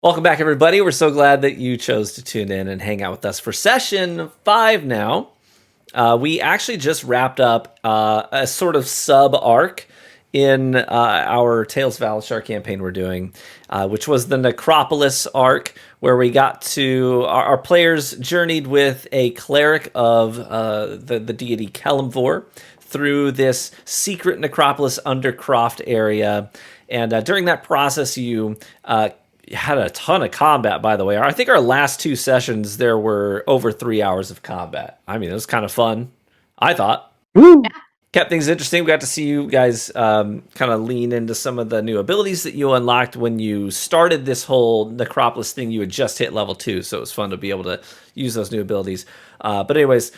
Welcome back, everybody. We're so glad that you chose to tune in and hang out with us for session 5 now. We actually just wrapped up a sort of sub-arc in our Tales of Alashar campaign we're doing, which was the Necropolis arc, where we got to... Our players journeyed with a cleric of the deity Kelemvor through this secret Necropolis undercroft area. And during that process, you... had a ton of combat, by the way. I think our last 2 sessions, there were over 3 hours of combat. I mean, it was kind of fun, I thought. Woo! Kept things interesting. We got to see you guys kind of lean into some of the new abilities that you unlocked when you started this whole Necropolis thing. You had just hit level 2, so it was fun to be able to use those new abilities. But anyways,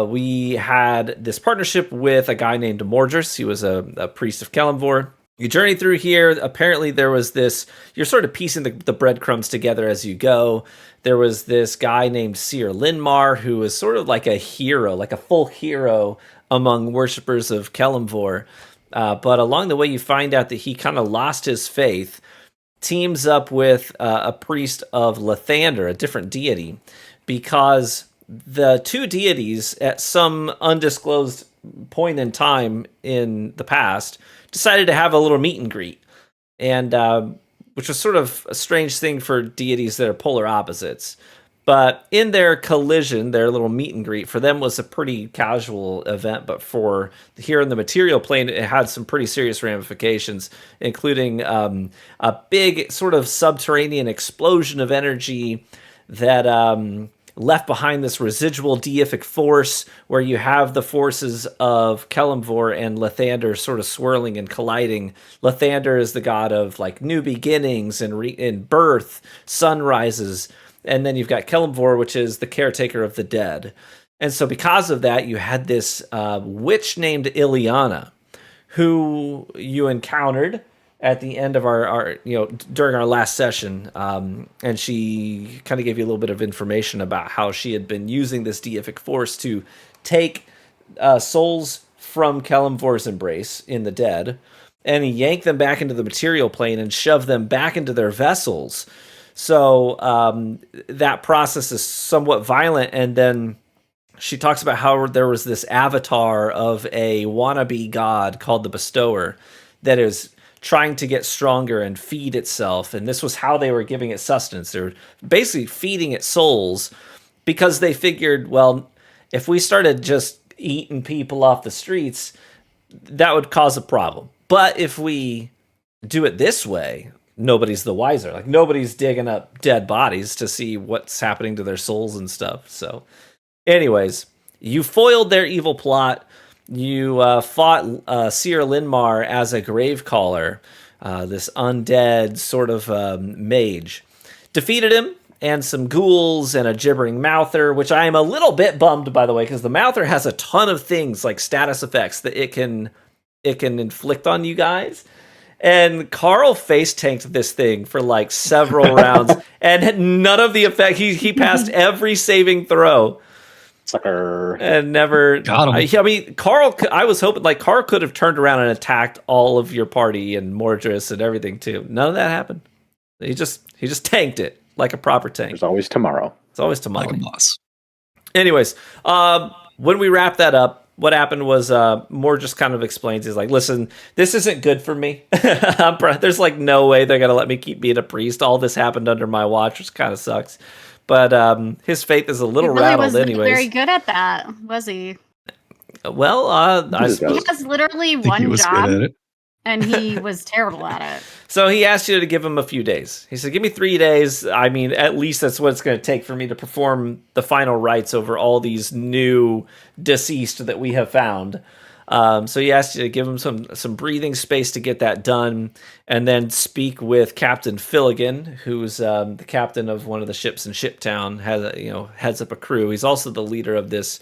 we had this partnership with a guy named Mordris. He was a priest of Kelemvor. You journey through here. Apparently there was this... You're sort of piecing the breadcrumbs together as you go. There was this guy named Seer Linmar, who was sort of like a hero, like a full hero among worshippers of Kelemvor. But along the way, you find out that he kind of lost his faith, teams up with a priest of Lathander, a different deity, because the two deities, at some undisclosed point in time in the past, decided to have a little meet and greet, and which was sort of a strange thing for deities that are polar opposites. But in their collision, their little meet and greet, for them was a pretty casual event, but for here in the material plane, it had some pretty serious ramifications, including a big sort of subterranean explosion of energy that left behind this residual deific force, where you have the forces of Kelemvor and Lathander sort of swirling and colliding. Lathander is the god of like new beginnings and birth, sunrises, and then you've got Kelemvor, which is the caretaker of the dead. And so because of that, you had this witch named Ileana, who you encountered at the end of our during our last session, and she kind of gave you a little bit of information about how she had been using this deific force to take souls from Kelemvor's embrace in the dead and yank them back into the material plane and shove them back into their vessels. So that process is somewhat violent, and then she talks about how there was this avatar of a wannabe god called the Bestower that is trying to get stronger and feed itself, and this was how they were giving it sustenance. They were basically feeding it souls, because they figured, well, if we started just eating people off the streets, that would cause a problem. But if we do it this way, nobody's the wiser. Like, nobody's digging up dead bodies to see what's happening to their souls and stuff. So anyways, you foiled their evil plot. You fought Seer Linmar as a gravecaller, this undead sort of mage. Defeated him, and some ghouls and a gibbering mouther, which I am a little bit bummed, by the way, because the mouther has a ton of things like status effects that it can inflict on you guys. And Carl face tanked this thing for like several rounds and had none of the effect. He passed every saving throw. Sucker. And never got him. I mean, Carl, I was hoping like Carl could have turned around and attacked all of your party and Mordris and everything too. None of that happened. He just tanked it like a proper tank. There's always tomorrow. It's always tomorrow. Like a boss. Anyways, when we wrapped that up, what happened was Mordris kind of explains, he's like, listen, this isn't good for me. There's like no way they're going to let me keep being a priest. All this happened under my watch, which kind of sucks. But his faith is a little rattled anyways. Very good at that, was he? Well, I suppose. He has literally I think one he was job, good at it. and he was terrible at it. So he asked you to give him a few days. He said, give me 3 days. I mean, at least that's what it's going to take for me to perform the final rites over all these new deceased that we have found. So he asked you to give him some breathing space to get that done, and then speak with Captain Filligan, who's the captain of one of the ships in Shiptown, heads up a crew. He's also the leader of this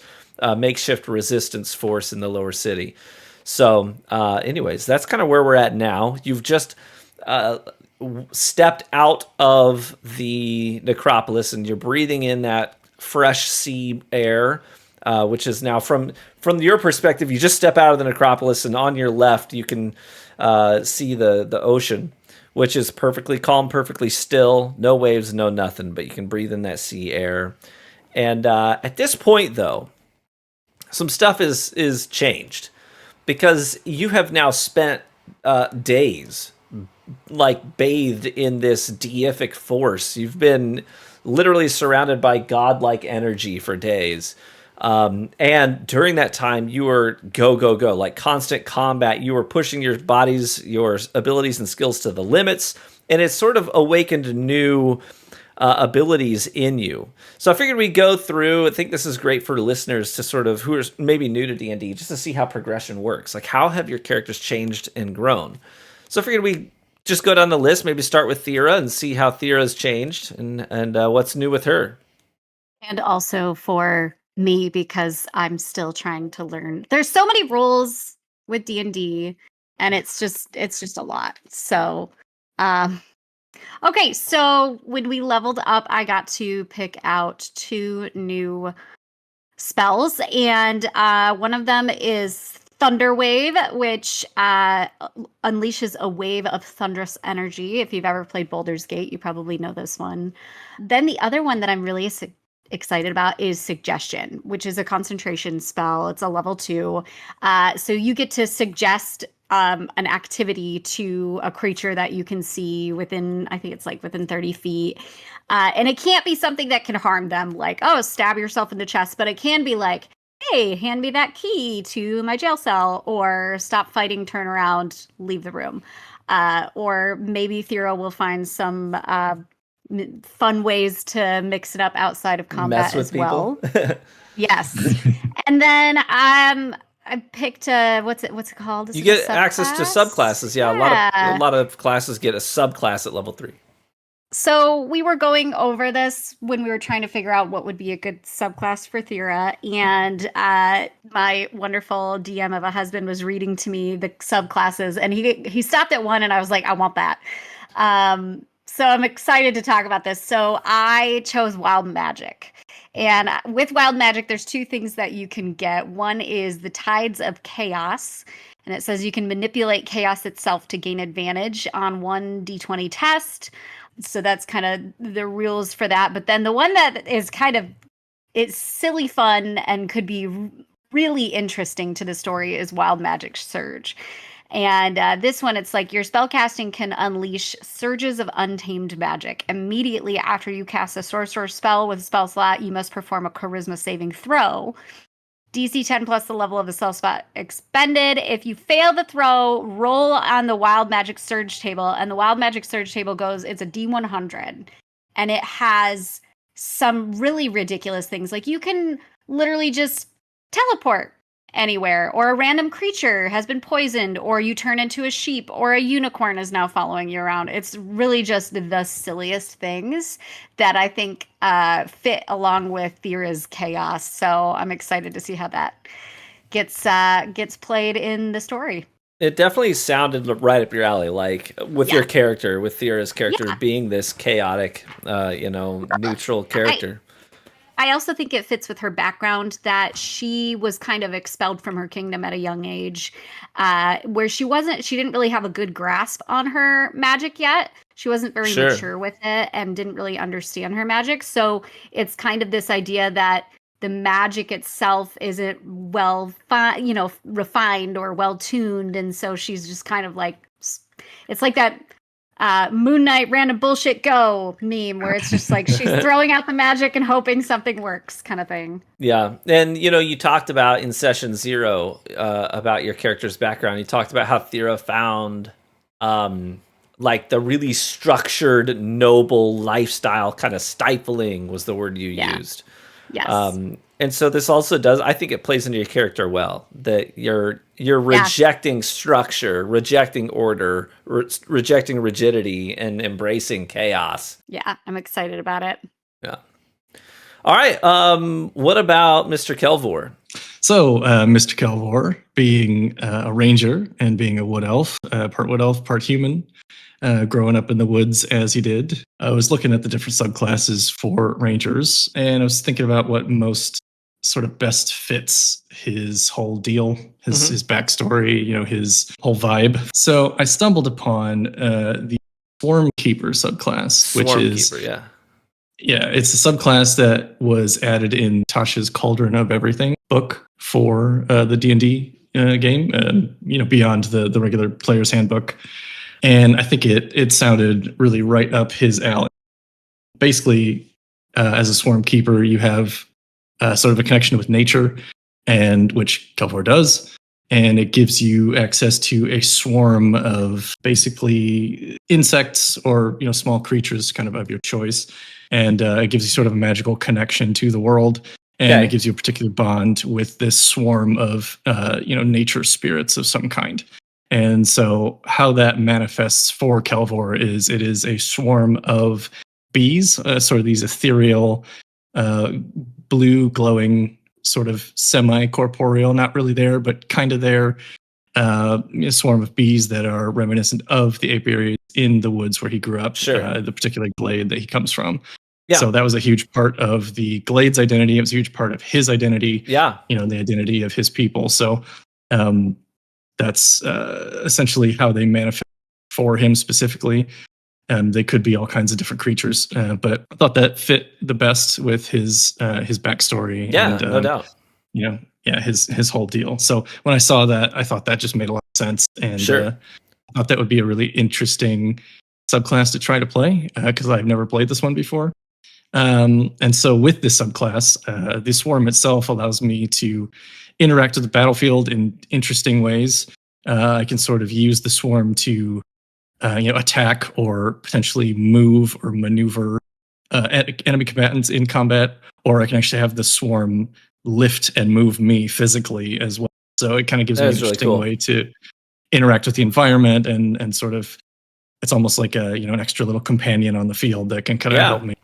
makeshift resistance force in the lower city. So anyways, that's kind of where we're at now. You've just stepped out of the Necropolis, and you're breathing in that fresh sea air, which is now from your perspective. You just step out of the Necropolis, and on your left you can see the ocean, which is perfectly calm, perfectly still, no waves, no nothing, but you can breathe in that sea air. And at this point, though, some stuff is changed because you have now spent days like bathed in this deific force. You've been literally surrounded by godlike energy for days. And during that time, you were go, go, go, like constant combat. You were pushing your bodies, your abilities and skills to the limits. And it's sort of awakened new abilities in you. So I figured we'd go through. I think this is great for listeners to sort of, who are maybe new to D&D, just to see how progression works. Like, how have your characters changed and grown? So I figured we just go down the list, maybe start with Thera and see how Thera's changed and what's new with her. And also for me, because I'm still trying to learn. There's so many rules with D&D, and it's just a lot. So, okay, so when we leveled up, I got to pick out 2 new spells, and one of them is Thunder Wave, which unleashes a wave of thunderous energy. If you've ever played Baldur's Gate, you probably know this one. Then the other one that I'm really excited about is Suggestion, which is a concentration spell. It's a level 2. So you get to suggest an activity to a creature that you can see within, I think it's like within 30 feet. And it can't be something that can harm them, like, oh, stab yourself in the chest, but it can be like, hey, hand me that key to my jail cell, or stop fighting, turn around, leave the room. Or maybe Thera will find some fun ways to mix it up outside of combat as well. Yes. And then I picked what's it called? You get access to subclasses. Yeah, a lot of classes get a subclass at level 3. So we were going over this when we were trying to figure out what would be a good subclass for Thera, and my wonderful DM of a husband was reading to me the subclasses, and he stopped at one, and I was like, I want that. So I'm excited to talk about this. So I chose Wild Magic. And with Wild Magic, there's 2 things that you can get. One is the Tides of Chaos. And it says you can manipulate chaos itself to gain advantage on 1 d20 test. So that's kind of the rules for that. But then the one that is it's silly fun and could be really interesting to the story is Wild Magic Surge. And this one, it's like your spellcasting can unleash surges of untamed magic. Immediately after you cast a sorcerer spell with a spell slot, you must perform a charisma saving throw. DC 10 plus the level of the spell slot expended. If you fail the throw, roll on the Wild Magic Surge table. And the Wild Magic Surge table it's a D100. And it has some really ridiculous things. Like, you can literally just teleport anywhere, or a random creature has been poisoned, or you turn into a sheep, or a unicorn is now following you around. It's really just the silliest things that I think fit along with Thera's chaos. So I'm excited to see how that gets played in the story. It definitely sounded right up your alley, like with your character, with Thera's character being this chaotic, neutral character. I also think it fits with her background that she was kind of expelled from her kingdom at a young age, where she didn't really have a good grasp on her magic yet. She wasn't very mature with it and didn't really understand her magic. So it's kind of this idea that the magic itself isn't refined or well tuned. And so she's just kind of like, it's like that Moon Knight random bullshit go meme where it's just like she's throwing out the magic and hoping something works kind of thing. Yeah. And, you talked about in session 0 about your character's background. You talked about how Thera found like the really structured, noble lifestyle kind of stifling was the word you used. Yes. And so this also does, I think it plays into your character well, that you're rejecting structure, rejecting order, rejecting rigidity, and embracing chaos. Yeah, I'm excited about it. Yeah. All right. What about Mr. Kelvor? So, Mr. Kelvor, being a ranger and being a wood elf, part human, growing up in the woods as he did, I was looking at the different subclasses for rangers, and I was thinking about what most sort of best fits his whole deal, his backstory, his whole vibe. So I stumbled upon the Swarm Keeper subclass, which is Keeper, it's a subclass that was added in Tasha's Cauldron of Everything book for the D&D game, beyond the regular player's handbook. And I think it sounded really right up his alley. Basically, as a Swarm Keeper, you have sort of a connection with nature, and which Kelvor does. And it gives you access to a swarm of basically insects or small creatures, kind of your choice. And it gives you sort of a magical connection to the world, and it gives you a particular bond with this swarm of nature spirits of some kind. And so, how that manifests for Kelvor is it is a swarm of bees, sort of these ethereal, blue glowing, sort of semi-corporeal, not really there, but kind of there, a swarm of bees that are reminiscent of the apiaries in the woods where he grew up, the particular glade that he comes from. Yeah. So that was a huge part of the glade's identity. It was a huge part of his identity. Yeah. The identity of his people. So that's essentially how they manifest for him specifically. They could be all kinds of different creatures, but I thought that fit the best with his backstory. Yeah, and, no doubt. His whole deal. So when I saw that, I thought that just made a lot of sense, and I thought that would be a really interesting subclass to try to play because I've never played this one before. And so with this subclass, the swarm itself allows me to interact with the battlefield in interesting ways. I can sort of use the swarm to attack or potentially move or maneuver enemy combatants in combat, or I can actually have the swarm lift and move me physically as well. So it kind of gives me an interesting way to interact with the environment and sort of, it's almost like an extra little companion on the field that can kind of help me,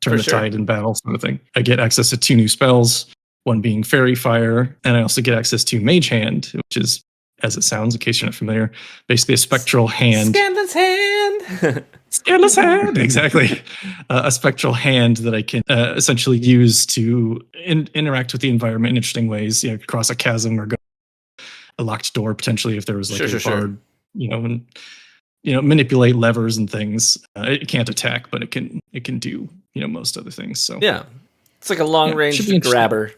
turn the tide in battle, sort of thing. I get access to 2 new spells, one being Fairy Fire, and I also get access to Mage Hand, which is, as it sounds, in case you're not familiar, basically a spectral hand. Scanlan's hand! Scanlan's hand! Exactly. A spectral hand that I can essentially use to interact with the environment in interesting ways, cross a chasm or go a locked door, potentially, if there was like a bard, and manipulate levers and things. It can't attack, but it can do, most other things. So yeah, it's like a long-range grabber.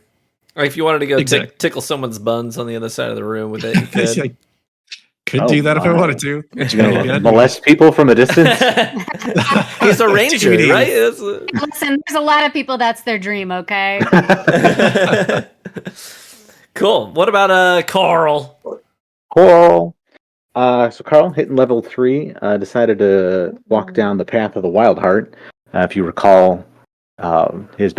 Or if you wanted to go tickle someone's buns on the other side of the room with it, you could. Could do that if I wanted to. Molest people from a distance? He's a ranger, right? Listen, there's a lot of people that's their dream, okay? Cool. What about Carl? So Carl, hitting level 3, decided to walk down the path of the Wild Heart. If you recall, his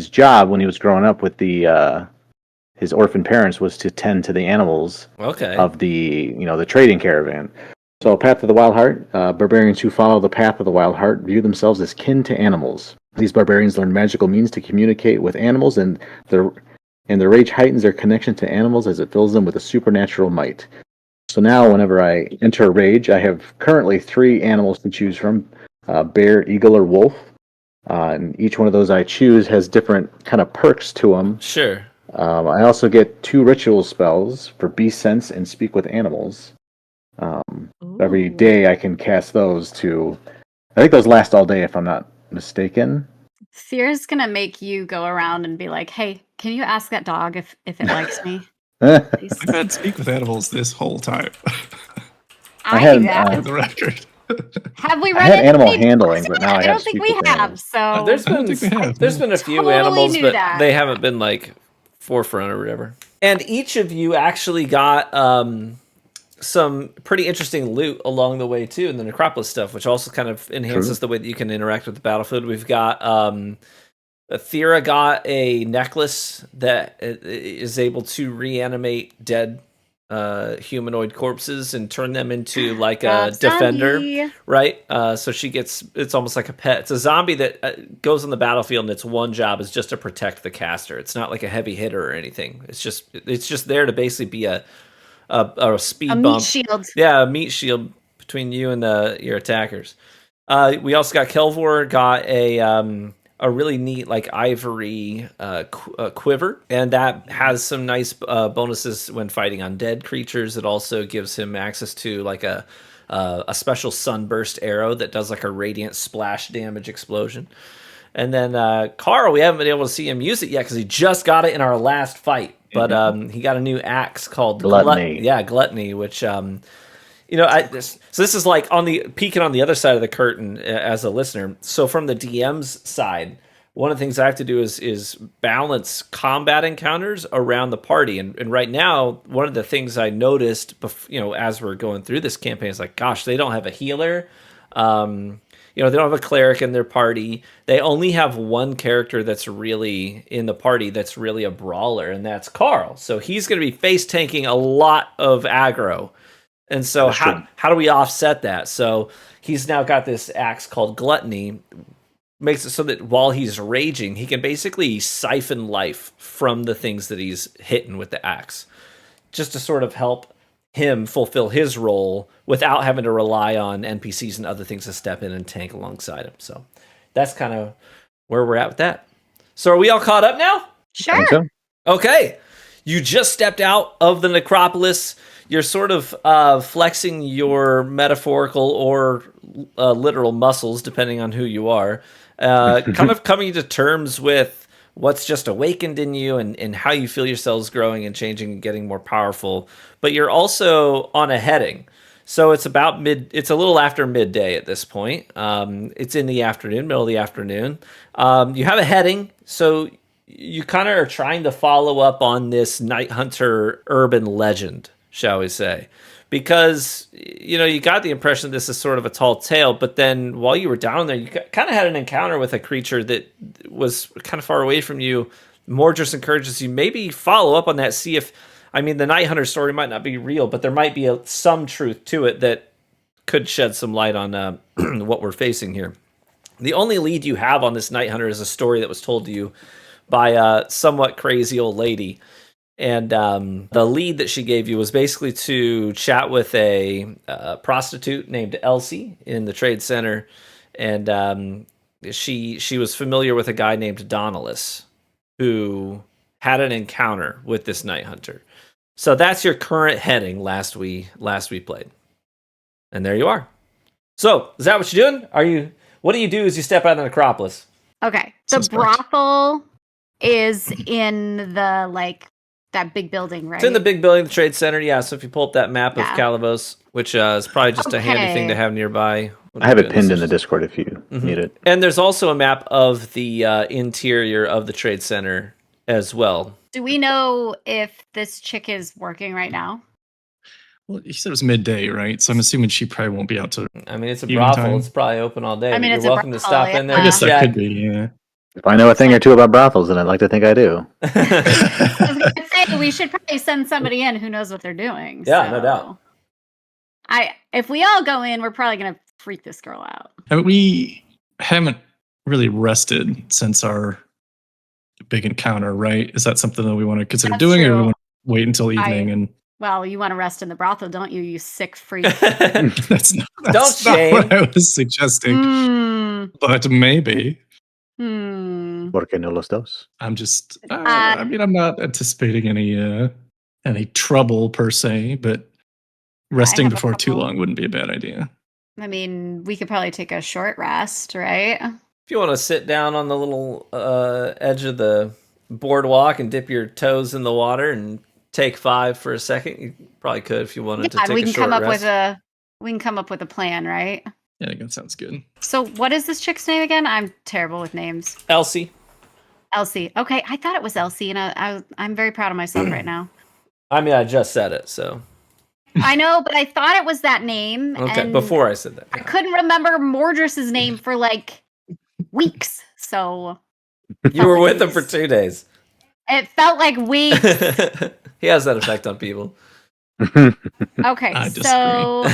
job when he was growing up with his orphan parents was to tend to the animals of the trading caravan. So Path of the Wild Heart, barbarians who follow the Path of the Wild Heart view themselves as kin to animals. These barbarians learn magical means to communicate with animals, and their rage heightens their connection to animals as it fills them with a supernatural might. So now whenever I enter a rage, I have currently 3 animals to choose from, bear, eagle, or wolf. And each one of those I choose has different kind of perks to them. Sure. I also get 2 ritual spells for Beast Sense and Speak with Animals. Every day I can cast those to... I think those last all day if I'm not mistaken. Thira's going to make you go around and be like, hey, can you ask that dog if it likes me? I've had Speak with Animals this whole time. I had for the record. Have we I had animal handling, but now I don't think we have. So there's been a few animals, but they haven't been like forefront or whatever. And each of you actually got some pretty interesting loot along the way too in the Necropolis stuff, which also kind of enhances the way that you can interact with the battlefield. We've got Thira got a necklace that is able to reanimate dead humanoid corpses and turn them into like a defender, right? So she gets, it's almost like a pet. It's a zombie that goes on the battlefield, and its one job is just to protect the caster. It's not like a heavy hitter or anything. It's just there to basically be a speed bump, meat shield. Yeah, a meat shield between you and your attackers. We also got Kelvor got a really neat like ivory quiver, and that has some nice bonuses when fighting undead creatures. It also gives him access to like a a special sunburst arrow that does like a radiant splash damage explosion. And then Carl, we haven't been able to see him use it yet because he just got it in our last fight. But he got a new axe called Gluttony. Gluttony, which so this is like peeking on the other side of the curtain as a listener. So from the DM's side, one of the things I have to do is balance combat encounters around the party. And right now, one of the things I noticed, as we're going through this campaign is like, gosh, they don't have a healer. They don't have a cleric in their party. They only have one character that's really in the party that's really a brawler, and that's Carl. So he's going to be face tanking a lot of aggro. And so how do we offset that? So he's now got this axe called Gluttony. Makes it so that while he's raging, he can basically siphon life from the things that he's hitting with the axe, just to sort of help him fulfill his role without having to rely on NPCs and other things to step in and tank alongside him. So that's kind of where we're at with that. So are we all caught up now? Sure. So. Okay. You just stepped out of the Necropolis. You're sort of flexing your metaphorical or literal muscles, depending on who you are. Kind of coming to terms with what's just awakened in you and how you feel yourselves growing and changing and getting more powerful. But you're also on a heading. So it's it's a little after midday at this point. It's in the afternoon, middle of the afternoon. You have a heading, so you kind of are trying to follow up on this Night Hunter urban legend, shall we say. Because, you got the impression this is sort of a tall tale, but then while you were down there, you kind of had an encounter with a creature that was kind of far away from you. Mordris encourages you maybe follow up on that, see if, the Night Hunter story might not be real, but there might be some truth to it that could shed some light on what we're facing here. The only lead you have on this Night Hunter is a story that was told to you by a somewhat crazy old lady. And the lead that she gave you was basically to chat with a prostitute named Elsie in the trade center. And she was familiar with a guy named Donalus who had an encounter with this Night Hunter. So that's your current heading last we played. And there you are. So is that what you're doing? What do you do as you step out of the Necropolis? Okay. The brothel is in the that big building, right? It's in the big building, the trade center. Yeah, so if you pull up that map of Calavos, which is probably just a handy thing to have nearby. I have it pinned in the Discord if you need it. And there's also a map of the interior of the trade center as well. Do we know if this chick is working right now? Well, you said it was midday, right? So I'm assuming she probably won't be out to. It's a brothel. Time. It's probably open all day. You're welcome to stop in there. I guess that could be, yeah. If I know a thing or two about brothels, then I'd like to think I do. I was going to say, we should probably send somebody in who knows what they're doing. Yeah, no doubt. If we all go in, we're probably going to freak this girl out. We haven't really rested since our big encounter, right? Is that something that we want to consider doing, or we want to wait until evening? Well, you want to rest in the brothel, don't you? You sick freak. That's not what I was suggesting. But maybe. Porque no los dos? I'm just. I'm not anticipating any trouble per se, but resting before too long wouldn't be a bad idea. We could probably take a short rest, right? If you want to sit down on the little edge of the boardwalk and dip your toes in the water and take 5 for a second, you probably could if you wanted to take a short rest. We can come up with a plan, right? Yeah, I think that sounds good. So what is this chick's name again? I'm terrible with names. Elsie. Okay, I thought it was Elsie, and I'm very proud of myself right now. I just said it, so. I know, but I thought it was that name. Okay, before I said that. I couldn't remember Mordris's name for weeks, so. You were with him for 2 days. It felt like weeks. He has that effect on people. Okay, so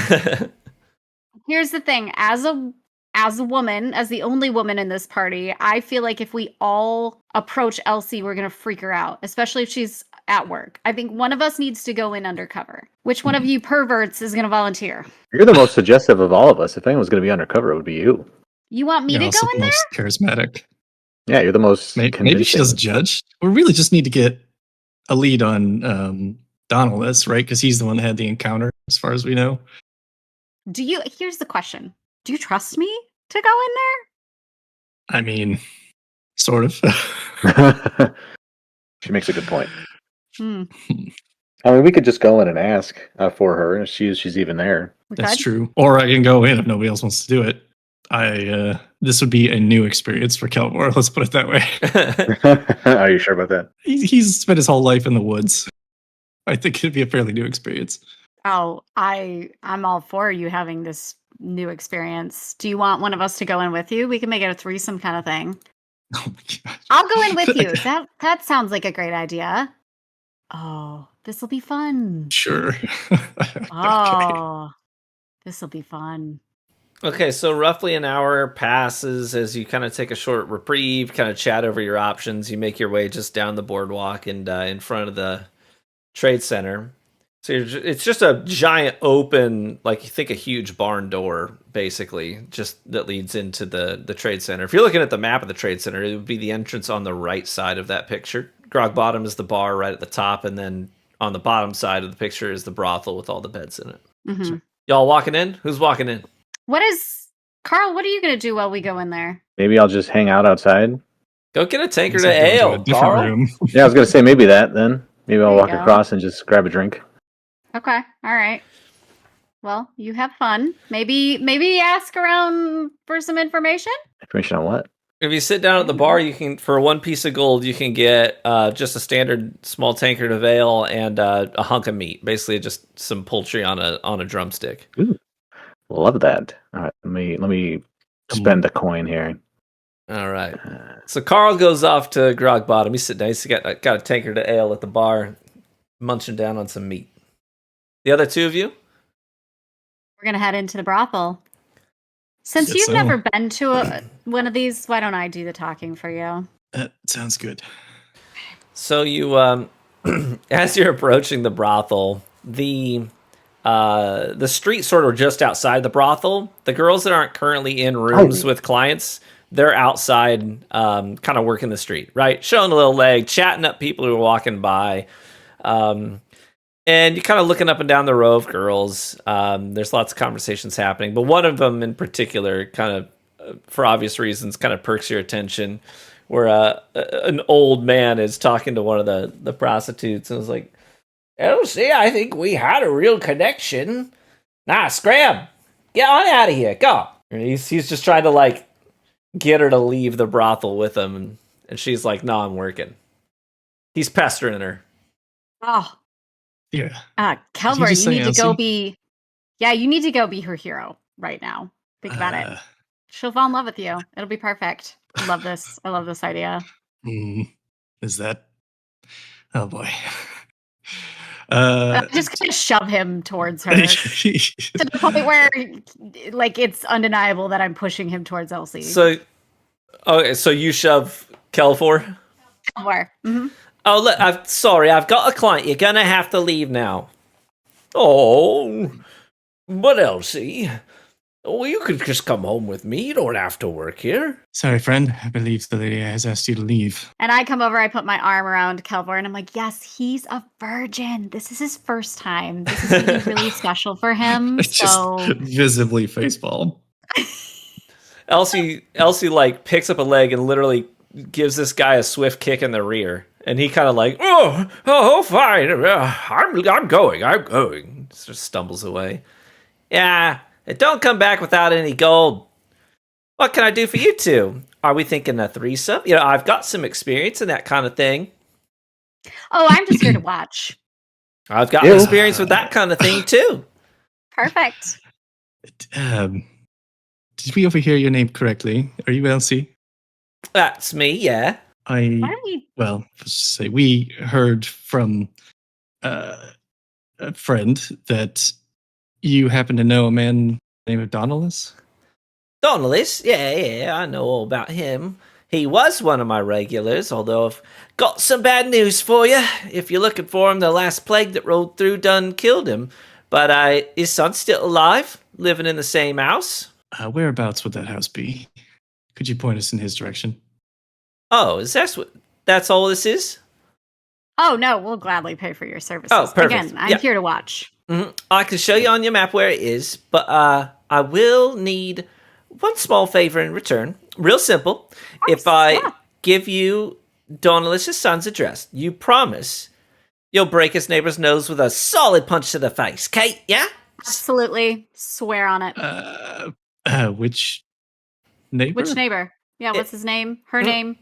here's the thing. As a woman, as the only woman in this party, I feel like if we all approach Elsie, we're going to freak her out, especially if she's at work. I think one of us needs to go in undercover. Which one of you perverts is going to volunteer? You're the most suggestive of all of us. If anyone's going to be undercover, it would be you. You want me to go in there? Most charismatic. Yeah, you're the most. Maybe she doesn't judge. We really just need to get a lead on Donalus, right? Because he's the one that had the encounter, as far as we know. Here's the question. Do you trust me to go in there? I mean, sort of. She makes a good point. Hmm. I mean, we could just go in and ask for her if she's even there. That's true. Or I can go in if nobody else wants to do it. This would be a new experience for Kelvor. Let's put it that way. Are you sure about that? He's spent his whole life in the woods. I think it'd be a fairly new experience. Oh, I'm all for you having this new experience. Do you want one of us to go in with you? We can make it a threesome kind of thing. Oh my god! I'll go in with you. That sounds like a great idea. Oh, this will be fun. Sure. Oh, this will be fun. Okay, so roughly an hour passes as you kind of take a short reprieve, kind of chat over your options. You make your way just down the boardwalk and in front of the trade center. So it's just a giant open, like you think a huge barn door, basically, just that leads into the trade center. If you're looking at the map of the trade center, it would be the entrance on the right side of that picture. Grog Bottom is the bar right at the top, and then on the bottom side of the picture is the brothel with all the beds in it. Mm-hmm. So, y'all walking in? Who's walking in? Carl, what are you going to do while we go in there? Maybe I'll just hang out outside. Go get a tankard of ale, Carl. Room. Yeah, I was going to say maybe that then. Maybe I'll walk across and just grab a drink. Okay, all right. Well, you have fun. Maybe ask around for some information. Information on what? If you sit down at the bar, you can, for 1 piece of gold, you can get just a standard small tankard of ale and a hunk of meat. Basically, just some poultry on a drumstick. Ooh, love that. All right, let me spend a coin here. All right. So Carl goes off to Grog Bottom. He's sitting down. He's got a tankard of ale at the bar, munching down on some meat. The other two of you? We're going to head into the brothel. Since you've never been to one of these, why don't I do the talking for you? That sounds good. So you, as you're approaching the brothel, the street sort of just outside the brothel. The girls that aren't currently in rooms with clients, they're outside, kind of working the street, right? Showing a little leg, chatting up people who are walking by. And you're kind of looking up and down the row of girls. There's lots of conversations happening, but one of them in particular, kind of for obvious reasons, kind of perks your attention. Where an old man is talking to one of the prostitutes and is like, "Oh, see, I think we had a real connection. Nah, scram, get on out of here, go." And he's just trying to like get her to leave the brothel with him, and she's like, "No, I'm working." He's pestering her. Oh. Yeah. Kelvor, you need to go be... Yeah, you need to go be her hero right now. Think about it. She'll fall in love with you. It'll be perfect. I love this. I love this idea. Is that... Oh, boy. Just kind of shove him towards her. To the point where, like, it's undeniable that I'm pushing him towards Elsie. So you shove Kelvor? Kelvor. Mm-hmm. Oh, look, sorry, I've got a client. You're going to have to leave now. Oh, but Elsie, you could just come home with me. You don't have to work here. Sorry, friend. I believe the lady has asked you to leave. And I come over, I put my arm around Kelvor, and I'm like, yes, he's a virgin. This is his first time. This is really, really special for him. So just visibly facepalm. Elsie, like, picks up a leg and literally gives this guy a swift kick in the rear. And he kind of like, oh, fine. I'm going. Just stumbles away. Yeah, don't come back without any gold. What can I do for you two? Are we thinking a threesome? You know, I've got some experience in that kind of thing. Oh, I'm just here to watch. I've got experience with that kind of thing too. Perfect. Did we overhear your name correctly? Are you Elsie? That's me, yeah. We heard from a friend that you happen to know a man named Donalis? Donalis? Yeah, I know all about him. He was one of my regulars, although I've got some bad news for you. If you're looking for him, the last plague that rolled through done killed him. But his son's still alive, living in the same house. Whereabouts would that house be? Could you point us in his direction? Oh, that's all this is? Oh, no, we'll gladly pay for your services. Oh, perfect. Again, I'm here to watch. I can show you on your map where it is, but I will need one small favor in return. Real simple. If I give you Don Alicia's son's address, you promise you'll break his neighbor's nose with a solid punch to the face, Kate? Yeah? Absolutely. Swear on it. Which neighbor? Which neighbor? Yeah, what's his name? Her name?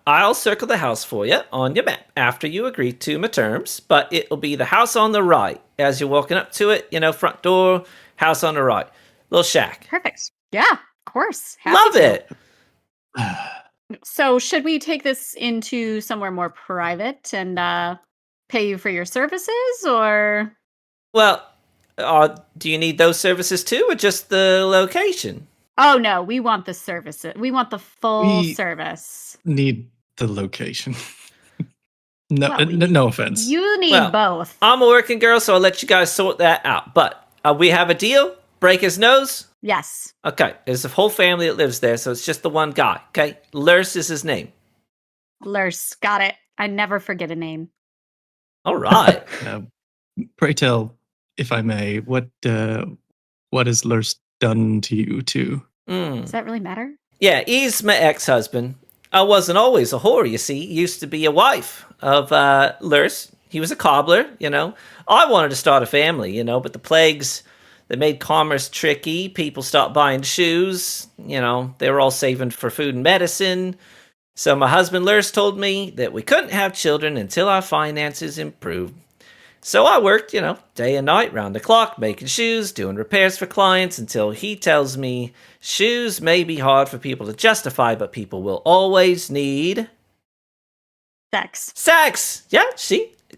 I'll circle the house for you on your map after you agree to my terms, but it'll be the house on the right. As you're walking up to it, front door, house on the right. Little shack. Perfect. Yeah, of course. Love it. So should we take this into somewhere more private and pay you for your services, or? Well, do you need those services too, or just the location? Oh, no, we want the services. We want the full service. Need the location. No offense. You need both. I'm a working girl, so I'll let you guys sort that out. But we have a deal? Break his nose? Yes. Okay, there's a whole family that lives there, so it's just the one guy, okay? Lurs is his name. Lurs, got it. I never forget a name. All right. Pray tell, if I may, what has Lurs done to you two? Does that really matter? Yeah, he's my ex-husband. I wasn't always a whore, you see. He used to be a wife of Lurs. He was a cobbler, I wanted to start a family, but the plagues, they made commerce tricky. People stopped buying shoes. They were all saving for food and medicine. So my husband Lurs told me that we couldn't have children until our finances improved. So I worked, day and night, round the clock, making shoes, doing repairs for clients until he tells me shoes may be hard for people to justify, but people will always need... Sex! Yeah,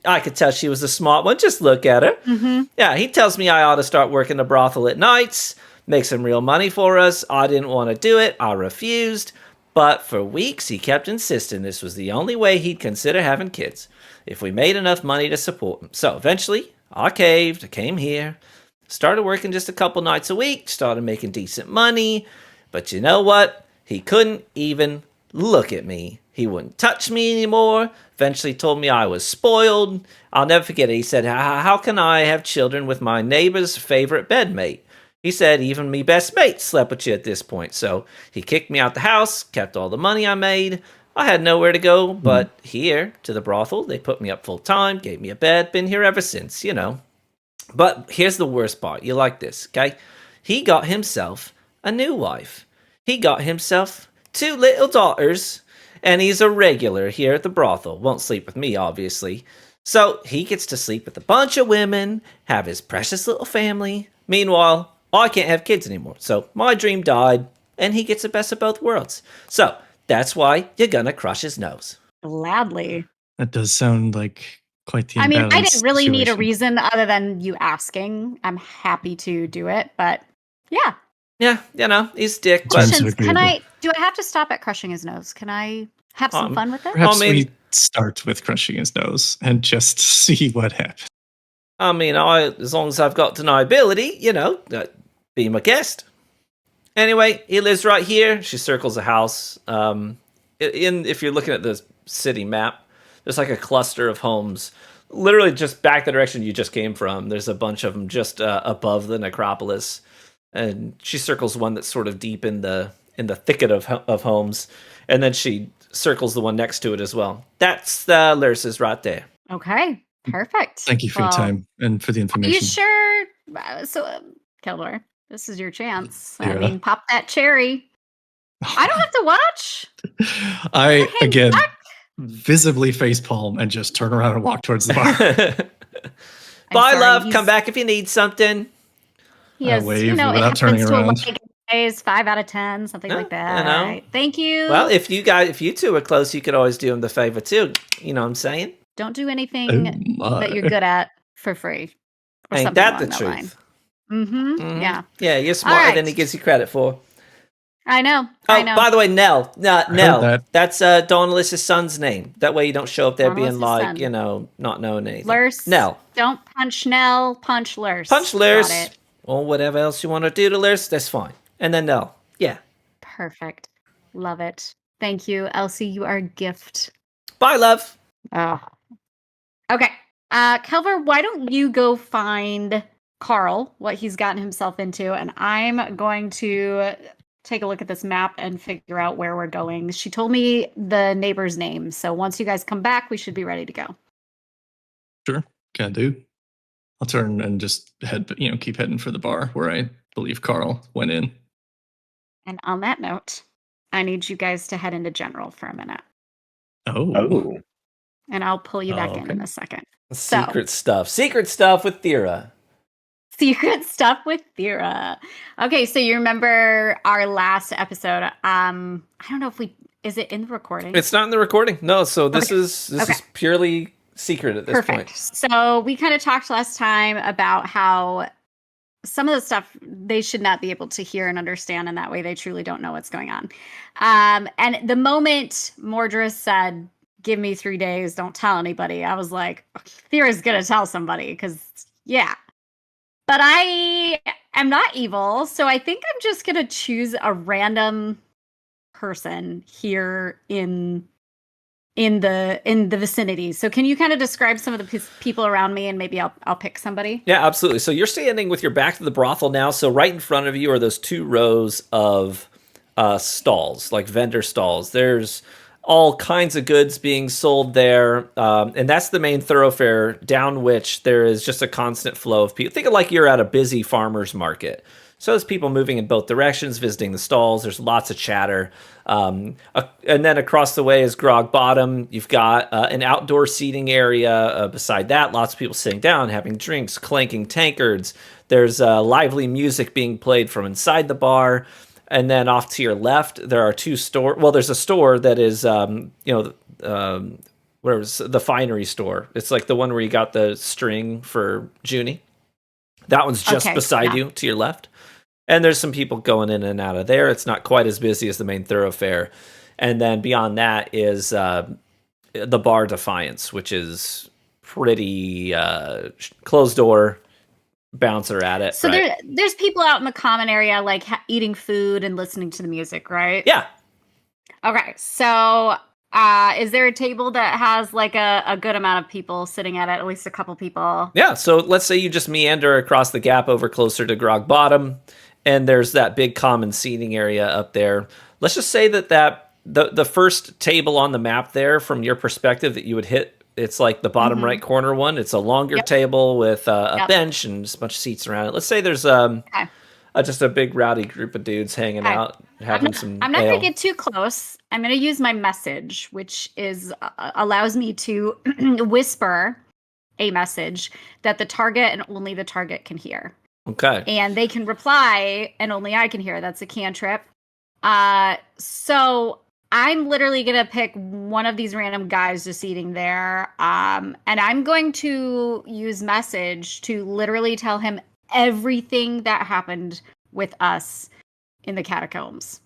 I could tell she was a smart one. Just look at her. Mm-hmm. Yeah, he tells me I ought to start working the brothel at nights, make some real money for us. I didn't want to do it. I refused. But for weeks, he kept insisting this was the only way he'd consider having kids, if we made enough money to support him. So eventually, I caved. I came here, started working just a couple nights a week, started making decent money. But you know what? He couldn't even look at me. He wouldn't touch me anymore. Eventually told me I was spoiled. I'll never forget it. He said, how can I have children with my neighbor's favorite bedmate? He said, even me best mate slept with you at this point. So he kicked me out the house, kept all the money I made. I had nowhere to go but here to the brothel. They put me up full time, gave me a bed, been here ever since, But here's the worst part. You like this, okay? He got himself a new wife. He got himself 2 little daughters, and he's a regular here at the brothel. Won't sleep with me, obviously. So he gets to sleep with a bunch of women, have his precious little family. Meanwhile, I can't have kids anymore. So my dream died, and he gets the best of both worlds. So that's why you're gonna crush his nose. Gladly. That does sound like quite the I mean, I didn't really need a situation. reason other than you asking. I'm happy to do it, but yeah. Yeah, he's dick. Questions. Do I have to stop at crushing his nose? Can I have some fun with it? Perhaps we start with crushing his nose and just see what happens. I mean, as long as I've got deniability, be my guest. Anyway, he lives right here. She circles a house. If you're looking at the city map, there's like a cluster of homes, literally just back the direction you just came from. There's a bunch of them just above the Necropolis, and she circles one that's sort of deep in the thicket of homes, and then she circles the one next to it as well. That's the Lurses right there. Okay, perfect. Thank you for your time and for the information. Are you sure? So, Keldor, this is your chance. Yeah. I mean, pop that cherry. I don't have to watch. I, again, visibly facepalm and just turn around and walk towards the bar. Bye, love. Come back if you need something. Yes, wave without turning around. 5 out of 10, something like that. All right. Thank you. Well, if you two are close, you could always do him the favor too. You know what I'm saying? Don't do anything that you're good at for free. Ain't that the truth? Mm-hmm. Yeah. Yeah, you're smarter than he gives you credit for. I know. By the way, Nell. That's Dawn Alicia's son's name. That way you don't show up there being like, not knowing anything. Lurs. Nell. Don't punch Nell. Punch Lurs. Punch Lurs. Or whatever else you want to do to Lurs, that's fine. And then Nell. Yeah. Perfect. Love it. Thank you, Elsie. You are a gift. Bye, love. Oh. Okay. Kelvar, why don't you go find Carl, what he's gotten himself into, and I'm going to take a look at this map and figure out where we're going. She told me the neighbor's name, so once you guys come back, we should be ready to go. Sure, can do. I'll turn and just keep heading for the bar where I believe Carl went in. And on that note, I need you guys to head into general for a minute. Oh. And I'll pull you back in a second. Secret stuff with Thera. Secret stuff with Thera. Okay, so you remember our last episode. I don't know is it in the recording? It's not in the recording. No, so this is purely secret at this point. So we kind of talked last time about how some of the stuff they should not be able to hear and understand, and that way they truly don't know what's going on. And the moment Mordred said, "Give me 3 days, don't tell anybody," I was like, Thera's gonna tell somebody, because yeah. But I am not evil, so I think I'm just gonna choose a random person here in the vicinity. So can you kind of describe some of the people around me, and maybe I'll pick somebody? Yeah, absolutely. So you're standing with your back to the brothel now. So right in front of you are those 2 rows of stalls, like vendor stalls. There's all kinds of goods being sold there, and that's the main thoroughfare down which there is just a constant flow of people. Think of like you're at a busy farmer's market. So there's people moving in both directions, visiting the stalls. There's lots of chatter. And then across the way is Grog Bottom. You've got an outdoor seating area. Beside that, lots of people sitting down, having drinks, clanking tankards. There's lively music being played from inside the bar. And then off to your left, there are 2 stores. Well, there's a store that is, the finery store. It's like the one where you got the string for Junie. That one's just beside you to your left. And there's some people going in and out of there. It's not quite as busy as the main thoroughfare. And then beyond that is the bar Defiance, which is pretty closed door. Bouncer at it. So there's people out in the common area, like eating food and listening to the music, right? Yeah. Okay. So is there a table that has like a good amount of people sitting at least a couple people? Yeah. So let's say you just meander across the gap over closer to Grog Bottom, and there's that big common seating area up there. Let's just say that the first table on the map there, from your perspective, that you would hit. It's like the bottom right corner one. It's a longer table with a bench and just a bunch of seats around it. Let's say there's just a big rowdy group of dudes hanging out, having some I'm not going to get too close. I'm going to use my message, which allows me to whisper a message that the target and only the target can hear. Okay. And they can reply, and only I can hear. That's a cantrip. So I'm literally going to pick one of these random guys just eating there. And I'm going to use message to literally tell him everything that happened with us in the catacombs.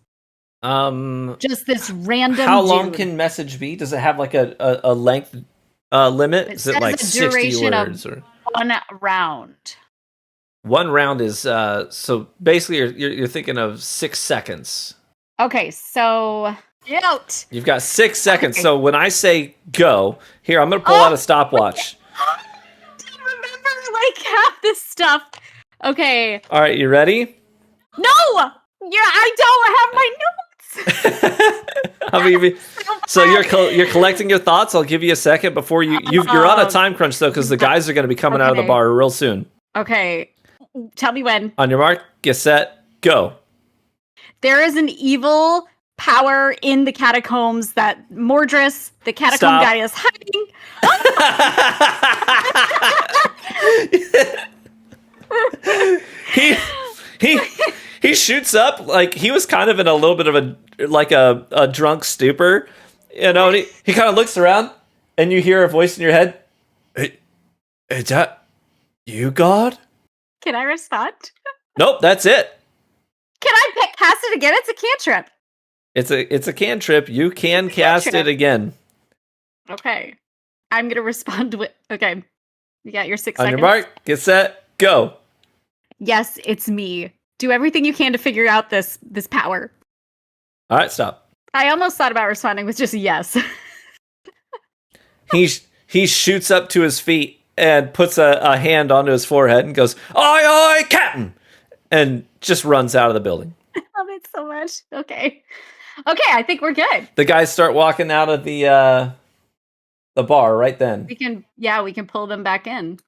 Just this random How long can message be? Does it have like a length limit? Is it like 60 words? Or 1 round. 1 round is, so basically you're thinking of 6 seconds. Okay, so... Out. You've got 6 seconds. Okay. So when I say go, here, I'm going to pull out a stopwatch. I remember like half this stuff. Okay. All right, you ready? No! I don't have my notes. So you're collecting your thoughts. I'll give you a second before you're on a time crunch though, because the guys are going to be coming out of the bar real soon. Okay. Tell me when. On your mark, get set, go. There is an evil power in the catacombs that Mordred, the catacomb guy, is hiding. He shoots up like he was kind of in a little bit of a drunk stupor, and he kind of looks around, and you hear a voice in your head. Hey, is that you, God? Can I respond? Nope, that's it. Can I cast it again? It's a cantrip. It's a cantrip. You can cast it again. Okay. I'm going to respond with... Okay. You got your 6 seconds. On your mark, get set, go. Yes, it's me. Do everything you can to figure out this power. All right, stop. I almost thought about responding with just yes. He shoots up to his feet, and puts a hand onto his forehead and goes, "Aye, aye, Captain," and just runs out of the building. I love it so much. Okay, I think we're good. The guys start walking out of the bar right then. We can pull them back in.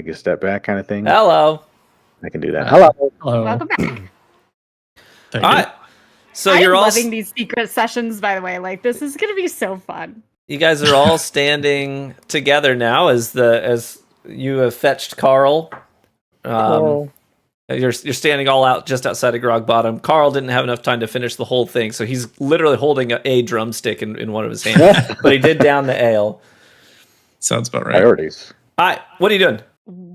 Take a step back, kind of thing. Hello. I can do that. Hello. Welcome back. All right. So I'm you're all loving these secret sessions, by the way. Like, this is gonna be so fun. You guys are all standing together now as you have fetched Carl. You're standing all out just outside of Grog Bottom. Carl didn't have enough time to finish the whole thing, so he's literally holding a drumstick in one of his hands. But he did down the ale. Sounds about right. Priorities. All right, what are you doing?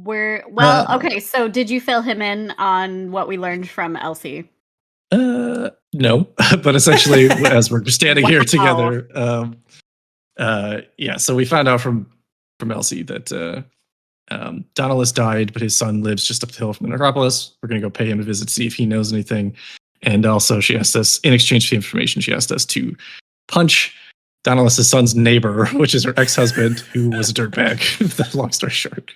Okay, so did you fill him in on what we learned from Elsie? No, but essentially, as we're standing here together, so we found out from Elsie that Donalus died, but his son lives just up the hill from the Necropolis. We're going to go pay him a visit, see if he knows anything. And also, she asked us, in exchange for the information, she asked us to punch Donalus' son's neighbor, which is her ex-husband, who was a dirtbag. Long story short.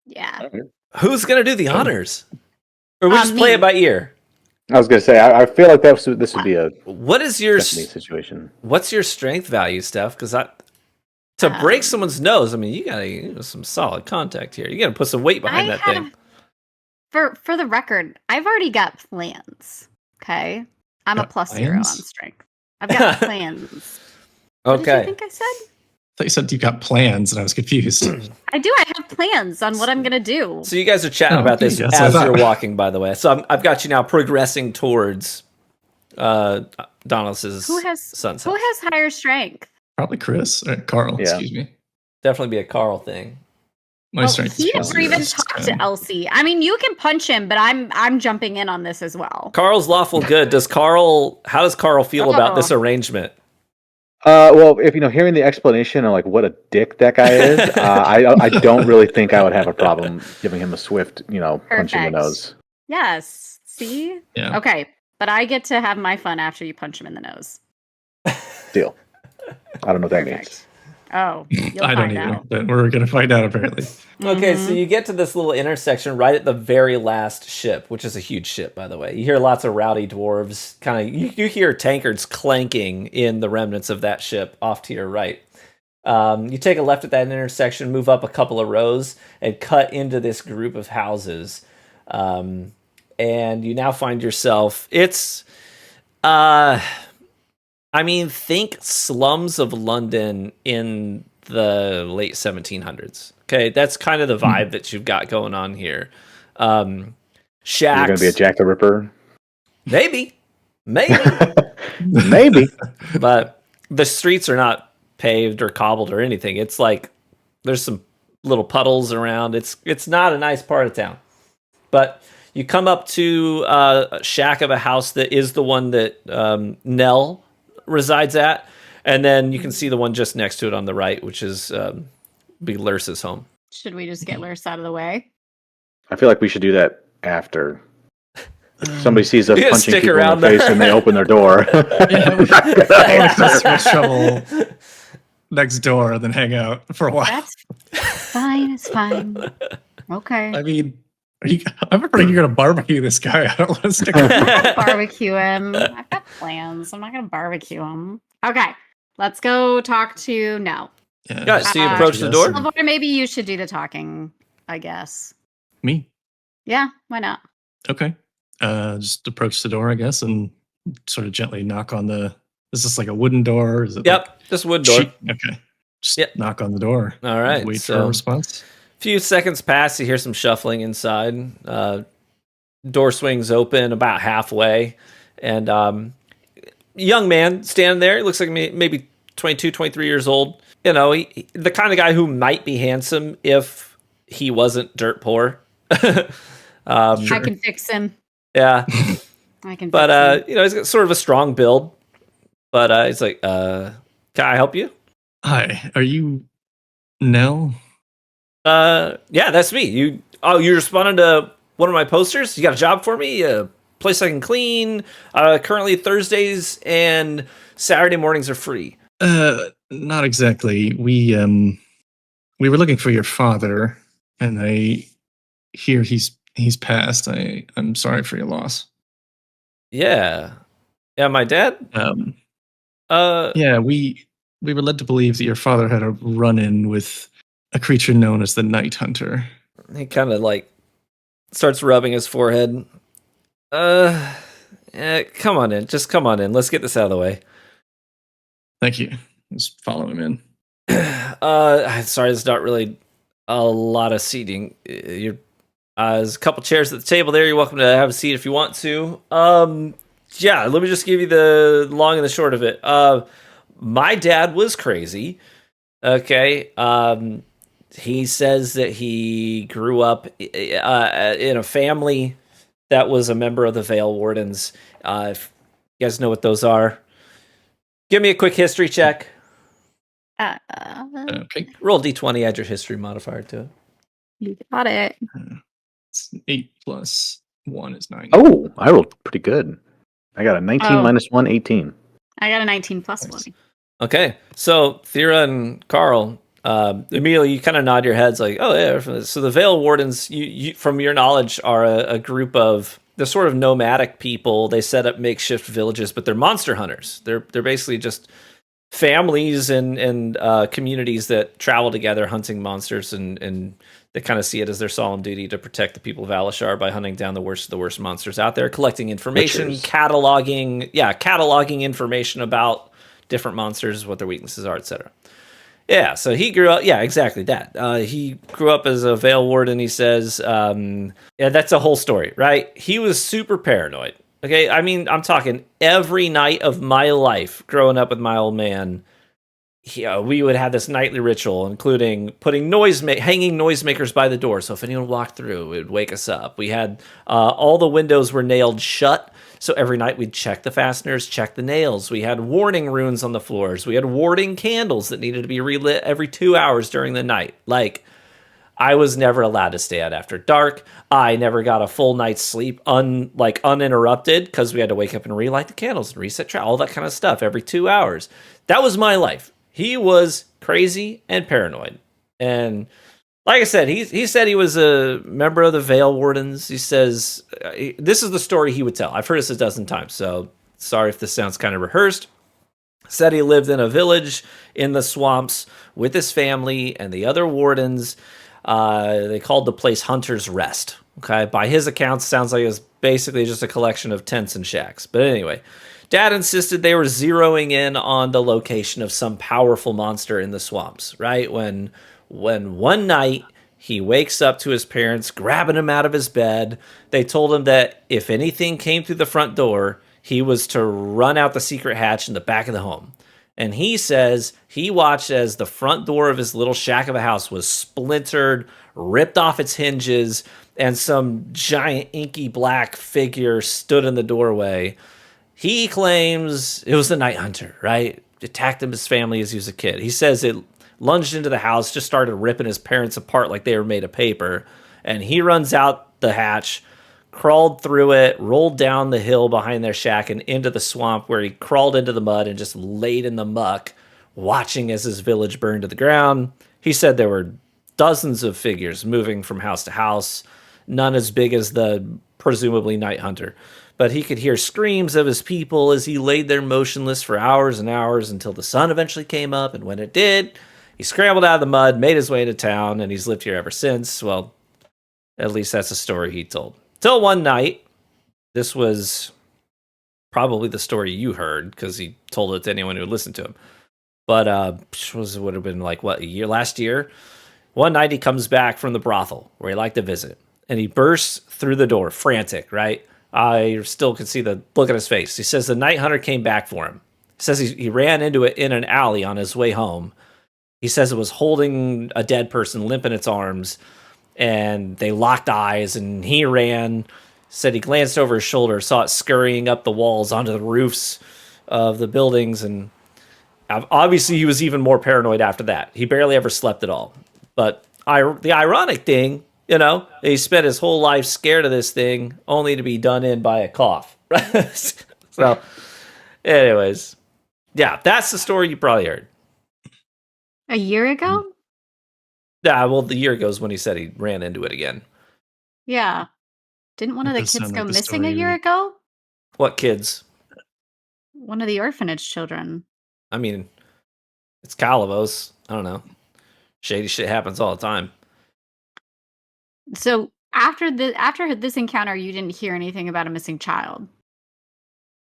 Yeah. Who's going to do the honors? Or we just play it by ear? I was going to say, I feel like this would be a what is your situation. What's your strength value, Steph? Because to break someone's nose, I mean, you got some solid contact here. You got to put some weight behind that thing. For the record, I've already got plans. Okay, I'm a +0 on strength. I've got plans. Okay. What did you think I said? I thought you said you got plans, and I was confused. I do. I have plans on what I'm going to do. So you guys are chatting about this as you're walking, by the way. So I've got you now progressing towards Donalus' son's house. Who has higher strength? Probably Chris. Or Carl, excuse me. Definitely be a Carl thing. My strength he never even talked to Elsie. I mean, you can punch him, but I'm jumping in on this as well. Carl's lawful good. How does Carl feel about this arrangement? Well, if hearing the explanation of like what a dick that guy is, I don't really think I would have a problem giving him a swift, punch in the nose. Yes. See? Yeah. Okay, but I get to have my fun after you punch him in the nose. Deal. I don't know what that means. Oh, I don't either, but we're going to find out apparently. Okay, so you get to this little intersection right at the very last ship, which is a huge ship, by the way. You hear lots of rowdy dwarves. You hear tankards clanking in the remnants of that ship off to your right. You take a left at that intersection, move up a couple of rows, and cut into this group of houses. And you now find yourself... think slums of London in the late 1700s. Okay, that's kind of the vibe that you've got going on here. Shacks. You're going to be a Jack the Ripper? Maybe. Maybe. But the streets are not paved or cobbled or anything. It's like there's some little puddles around. It's not a nice part of town. But you come up to a shack of a house that is the one that Nell resides at, and then you can see the one just next to it on the right, which is be Lursa's home. Should we just get Lursa out of the way? I feel like we should do that after somebody sees us punching people in the face and they open their door. Trouble next door and then hang out for a while. That's fine. It's fine. Okay. I mean, I'm afraid you're going to barbecue this guy. I don't want to stick around. Barbecue him. I've got plans. I'm not going to barbecue him. Okay. Let's go talk to Nell. Yeah, so you approach the door? Or maybe you should do the talking, I guess. Me? Yeah, why not? Okay. Just approach the door, I guess, and sort of gently knock on the... Is this like a wooden door? Is it just wood door. Okay. Just knock on the door. All right. Wait for a response. A few seconds pass, you hear some shuffling inside. Door swings open about halfway, and young man standing there. He looks like maybe 22, 23 years old. The kind of guy who might be handsome if he wasn't dirt poor. Sure. I can fix him. Yeah. I can But, he's got sort of a strong build. But he's like, can I help you? Hi, are you Nell? Yeah, that's me. You responded to one of my posters? You got a job for me? A place I can clean? Currently Thursdays and Saturday mornings are free. Not exactly. We we were looking for your father, and I hear he's passed. I'm sorry for your loss. Yeah. Yeah, my dad? Yeah, we were led to believe that your father had a run-in with a creature known as the Night Hunter. He kind of like starts rubbing his forehead. Come on in. Just come on in. Let's get this out of the way. Thank you. Just follow him in. Sorry, there's not really a lot of seating. There's a couple chairs at the table there. You're welcome to have a seat if you want to. Yeah, let me just give you the long and the short of it. My dad was crazy. Okay. He says that he grew up in a family that was a member of the Vale Wardens. If you guys know what those are, give me a quick history check. Okay. Roll D20, add your history modifier to it. You got it. It's 8 plus 1 is 9. Oh, I rolled pretty good. I got a 19 minus 1, 18. I got a 19 plus 1. Okay, so Thera and Carl, immediately you kind of nod your heads like, oh yeah. So the Vale Wardens, you from your knowledge, are a group of the sort of nomadic people. They set up makeshift villages, but they're monster hunters. They're basically just families and communities that travel together hunting monsters, and they kind of see it as their solemn duty to protect the people of Alashar by hunting down the worst of the worst monsters out there, collecting information, cataloging information about different monsters, what their weaknesses are, etc. Yeah, so he grew up. Yeah, exactly that. He grew up as a Vale Warden. He says, yeah, that's a whole story, right? He was super paranoid. Okay, I mean, I'm talking every night of my life growing up with my old man. We would have this nightly ritual, including putting hanging noisemakers by the door. So if anyone walked through, it would wake us up. We had all the windows were nailed shut. So every night we'd check the fasteners, check the nails. We had warning runes on the floors. We had warding candles that needed to be relit every 2 hours during the night. Like, I was never allowed to stay out after dark. I never got a full night's sleep uninterrupted because we had to wake up and relight the candles and reset all that kind of stuff every 2 hours. That was my life. He was crazy and paranoid. And like I said, he said he was a member of the Vale Wardens. He says, this is the story he would tell. I've heard this a dozen times, so sorry if this sounds kind of rehearsed. Said he lived in a village in the swamps with his family and the other wardens. They called the place Hunter's Rest. Okay, by his accounts, sounds like it was basically just a collection of tents and shacks. But anyway, Dad insisted they were zeroing in on the location of some powerful monster in the swamps, right? When one night he wakes up to his parents grabbing him out of his bed. They told him that if anything came through the front door, he was to run out the secret hatch in the back of the home. And he says he watched as the front door of his little shack of a house was splintered, ripped off its hinges, and some giant inky black figure stood in the doorway. He claims it was the Night Hunter, right? Attacked him, his family as he was a kid. He says it lunged into the house, just started ripping his parents apart like they were made of paper. And he runs out the hatch, crawled through it, rolled down the hill behind their shack and into the swamp, where he crawled into the mud and just laid in the muck, watching as his village burned to the ground. He said there were dozens of figures moving from house to house, none as big as the presumably Night Hunter. But he could hear screams of his people as he laid there motionless for hours and hours until the sun eventually came up. And when it did, he scrambled out of the mud, made his way into town, and he's lived here ever since. Well, at least that's a story he told. Till one night, this was probably the story you heard because he told it to anyone who would listen to him. But would have been like, what, last year? One night he comes back from the brothel where he liked to visit, and he bursts through the door, frantic, right? I still can see the look on his face. He says the Night Hunter came back for him. He says he ran into it in an alley on his way home. He says it was holding a dead person limp in its arms, and they locked eyes, and he ran. Said he glanced over his shoulder, saw it scurrying up the walls onto the roofs of the buildings, and obviously he was even more paranoid after that. He barely ever slept at all. But the ironic thing, he spent his whole life scared of this thing, only to be done in by a cough. So, anyways, yeah, that's the story you probably heard. A year ago? Yeah, well, the year goes when he said he ran into it again. Yeah. Didn't one of the kids go missing a year ago? What kids? One of the orphanage children. I mean, it's Calavos. I don't know. Shady shit happens all the time. So after this encounter, you didn't hear anything about a missing child.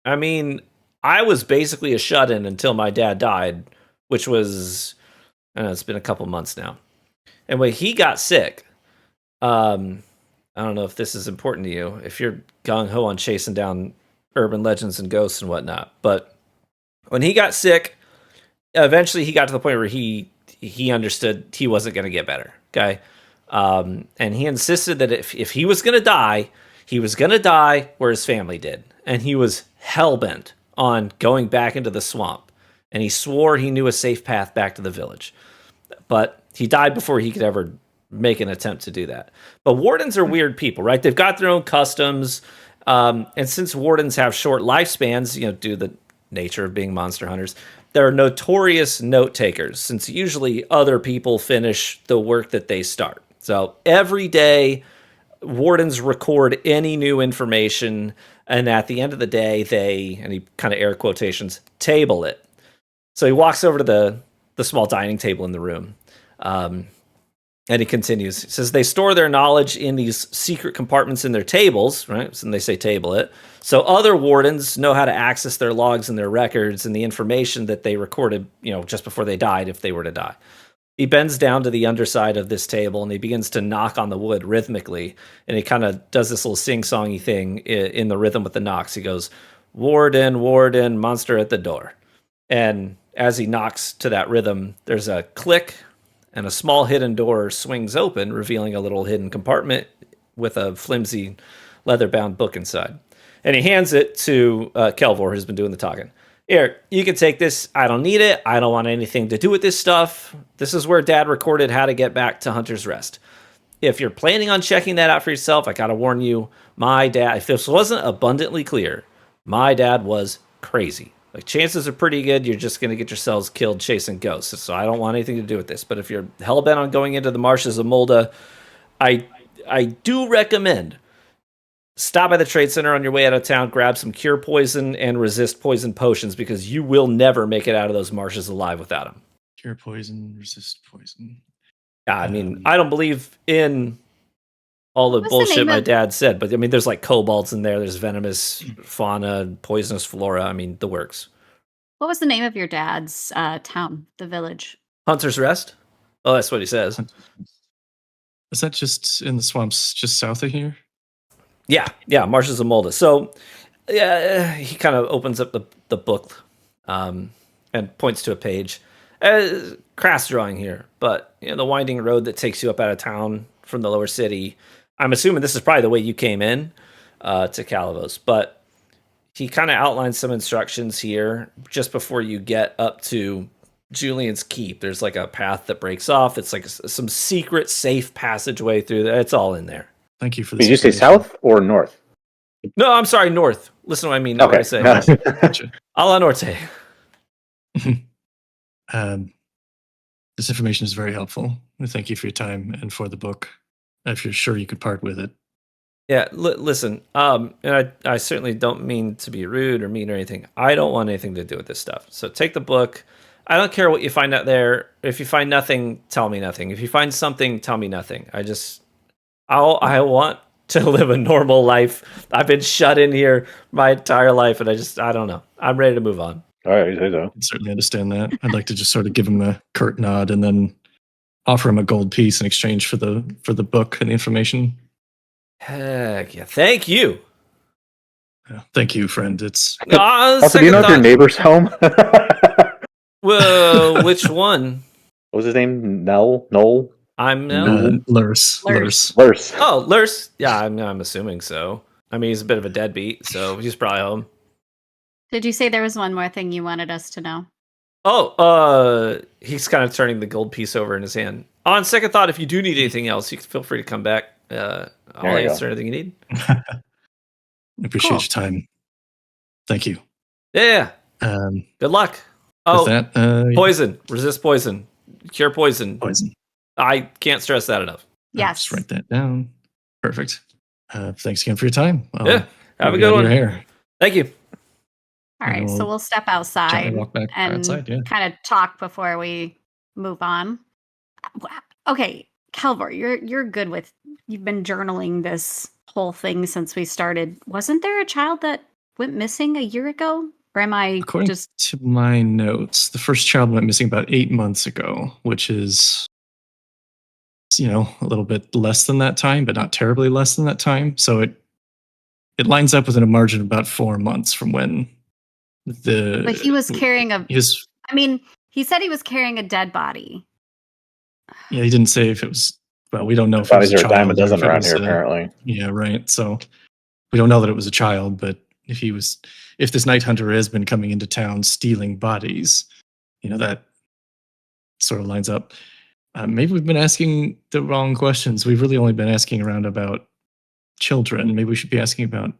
I mean, I was basically a shut-in until my dad died, which was, I don't know, it's been a couple months now. And when he got sick, I don't know if this is important to you, if you're gung-ho on chasing down urban legends and ghosts and whatnot, but when he got sick, eventually he got to the point where he understood he wasn't going to get better, okay? And he insisted that if he was going to die, he was going to die where his family did. And he was hell-bent on going back into the swamp. And he swore he knew a safe path back to the village. But he died before he could ever make an attempt to do that. But wardens are weird people, right? They've got their own customs. And since wardens have short lifespans, due to the nature of being monster hunters, they're notorious note takers, since usually other people finish the work that they start. So every day, wardens record any new information, and at the end of the day, they, and he kind of air quotations, table it. So he walks over to the small dining table in the room, and he continues. He says they store their knowledge in these secret compartments in their tables, right? So they say table it. So other wardens know how to access their logs and their records and the information that they recorded, just before they died, if they were to die. He bends down to the underside of this table and he begins to knock on the wood rhythmically. And he kind of does this little sing-songy thing in the rhythm with the knocks. He goes, "Warden, warden, monster at the door." And as he knocks to that rhythm, there's a click and a small hidden door swings open, revealing a little hidden compartment with a flimsy leather-bound book inside. And he hands it to Kelvor, who's been doing the talking. "Here, you can take this. I don't need it. I don't want anything to do with this stuff. This is where Dad recorded how to get back to Hunter's Rest. If you're planning on checking that out for yourself, I gotta warn you, my dad, if this wasn't abundantly clear, my dad was crazy. Like, chances are pretty good you're just going to get yourselves killed chasing ghosts. So I don't want anything to do with this. But if you're hell-bent on going into the marshes of Molda, I do recommend stop by the Trade Center on your way out of town, grab some cure poison and resist poison potions, because you will never make it out of those marshes alive without them." Cure poison, resist poison. Yeah, I mean, I don't believe in all the bullshit my dad said, but I mean, there's like kobolds in there, there's venomous fauna, poisonous flora. I mean, the works. What was the name of your dad's town, the village? Hunter's Rest? Oh, that's what he says. Is that just in the swamps just south of here? Yeah, marshes of Molda. So, yeah, he kind of opens up the book and points to a page. Crass drawing here, but the winding road that takes you up out of town from the lower city. I'm assuming this is probably the way you came in to Calavos, but he kind of outlines some instructions here just before you get up to Julian's Keep. There's like a path that breaks off. It's like some secret safe passageway through there. It's all in there. Thank you for this. Did you say south or north? No, I'm sorry, north. Listen to what I mean. Not what I say. Gotcha. A la Norte. This information is very helpful. Thank you for your time and for the book. If you're sure you could part with it. Yeah, listen, and I certainly don't mean to be rude or mean or anything. I don't want anything to do with this stuff. So take the book. I don't care what you find out there. If you find nothing, tell me nothing. If you find something, tell me nothing. I want to live a normal life. I've been shut in here my entire life, and I don't know. I'm ready to move on. All right, I can certainly understand that. I'd like to just sort of give him a curt nod and then offer him a gold piece in exchange for the book and the information. Heck yeah! Thank you. Yeah, thank you, friend. It's also, do you know your neighbor's home? Well, which one? What was his name? Noel. I'm Lurs. Oh, Lurs. Yeah, I'm assuming so. I mean, he's a bit of a deadbeat, so he's probably home. Did you say there was one more thing you wanted us to know? Oh, he's kind of turning the gold piece over in his hand. On second thought, if you do need anything else, you can feel free to come back. I'll answer anything you need. I appreciate your time. Thank you. Yeah. Good luck. Oh, that, poison. Resist poison. Cure poison. Poison. I can't stress that enough. Yes. Just write that down. Perfect. Thanks again for your time. Yeah. Have a good one. Hair. Thank you. All right. So we'll step outside and kind of talk before we move on. Okay. Calvor, you're good with, you've been journaling this whole thing since we started. Wasn't there a child that went missing a year ago? Or am I According to my notes, the first child went missing about 8 months ago, which is, a little bit less than that time, but not terribly less than that time. So it lines up within a margin of about 4 months from when But he was carrying he said he was carrying a dead body. Yeah, he didn't say if it was. Well, we don't know if bodies are a dime a dozen around here, apparently. Yeah, right. So we don't know that it was a child, but if this night hunter has been coming into town stealing bodies, that sort of lines up. Maybe we've been asking the wrong questions. We've really only been asking around about children. Maybe we should be asking about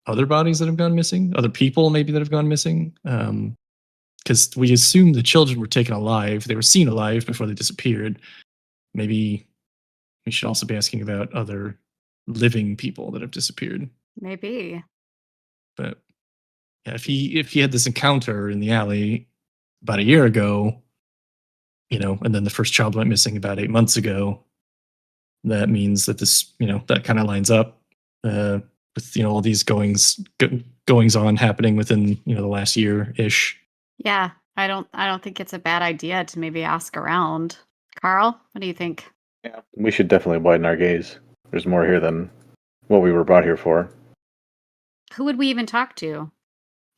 other bodies that have gone missing, other people maybe that have gone missing. Because we assume the children were taken alive. They were seen alive before they disappeared. Maybe we should also be asking about other living people that have disappeared. Maybe. But yeah, if he had this encounter in the alley about a year ago, and then the first child went missing about 8 months ago, that means that this, that kind of lines up with all these goings on happening within the last year-ish. Yeah, I don't think it's a bad idea to maybe ask around. Carl, what do you think? Yeah, we should definitely widen our gaze. There's more here than what we were brought here for. Who would we even talk to?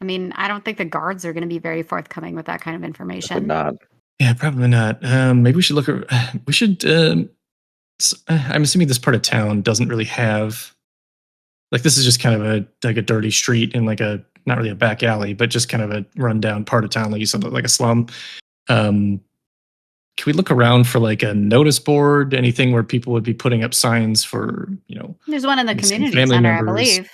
I mean, I don't think the guards are going to be very forthcoming with that kind of information. Not. Yeah, probably not. Maybe we should look. We should. I'm assuming this part of town doesn't really have. This is just kind of a dirty street in not really a back alley, but just kind of a rundown part of town, like you said, like a slum. Can we look around for a notice board, anything where people would be putting up signs for, There's one in the community center, members. I believe.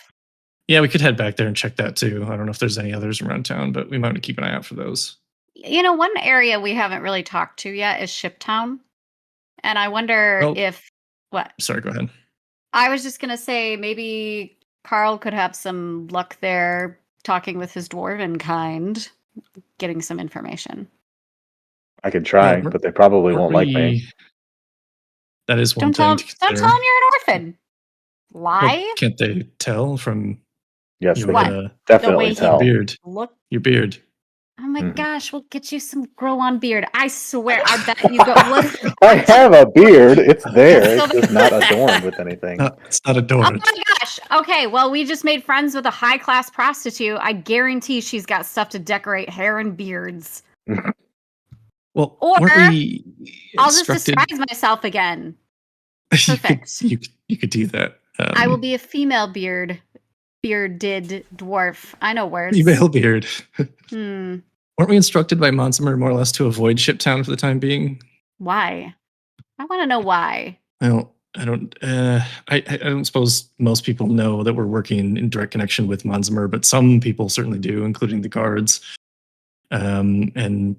Yeah, we could head back there and check that too. I don't know if there's any others around town, but we might want to keep an eye out for those. One area we haven't really talked to yet is Shiptown. And I wonder if... What? Sorry, go ahead. I was just going to say maybe Carl could have some luck there talking with his dwarven kind, getting some information. I could try, but they probably won't like me. That is one thing to consider. Don't tell them you're an orphan. Lie? Well, can't they tell from yes, they can definitely tell. Your beard. Oh my gosh, we'll get you some grow-on beard. I swear, I bet you go. I have a beard. It's there. It's just not adorned with anything. It's not adorned. Oh my gosh. Okay, well, we just made friends with a high-class prostitute. I guarantee she's got stuff to decorate hair and beards. Well, or I'll just disguise myself again. Perfect. You could do that. I will be a female bearded dwarf. I know words. Female beard. Weren't we instructed by Monsimer more or less to avoid Shiptown for the time being? Why? I want to know why. Well, I don't suppose most people know that we're working in direct connection with Monsimer, but some people certainly do, including the guards. And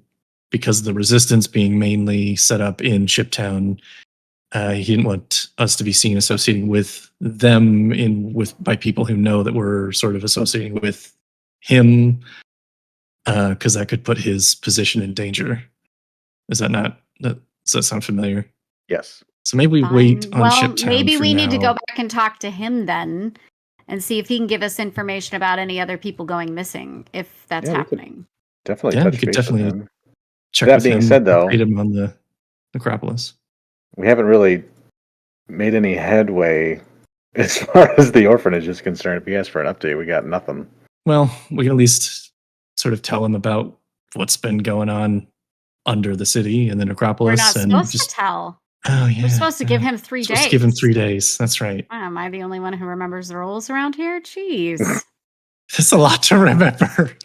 because of the resistance being mainly set up in Shiptown, he didn't want us to be seen associating with them by people who know that we're sort of associating with him, because that could put his position in danger. Does that sound familiar? Yes. So maybe we wait on Shiptown. Maybe we need to go back and talk to him then and see if he can give us information about any other people going missing, if that's happening. Definitely touch base with him. Check that being said, though, him on the Necropolis. We haven't really made any headway as far as the orphanage is concerned. If he asks for an update, we got nothing. Well, we can at least sort of tell him about what's been going on under the city and the Necropolis. We're not supposed to tell. Oh, yeah. We're supposed to give him 3 days. Give him 3 days. That's right. Am I the only one who remembers the rules around here? Jeez. That's a lot to remember.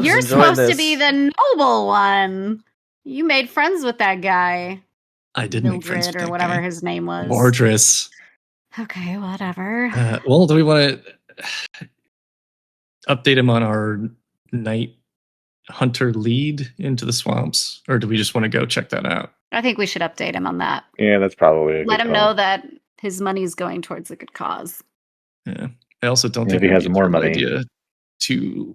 You're supposed to be the noble one. You made friends with that guy. I did make friends with that or whatever his name was. Mordris. Okay, whatever. Well, do we want to update him on our night Hunter lead into the swamps, or do we just want to go check that out? I think we should update him on that. Yeah, that's probably let him know that his money is going towards a good cause. Yeah, I also don't think he has more money. Idea to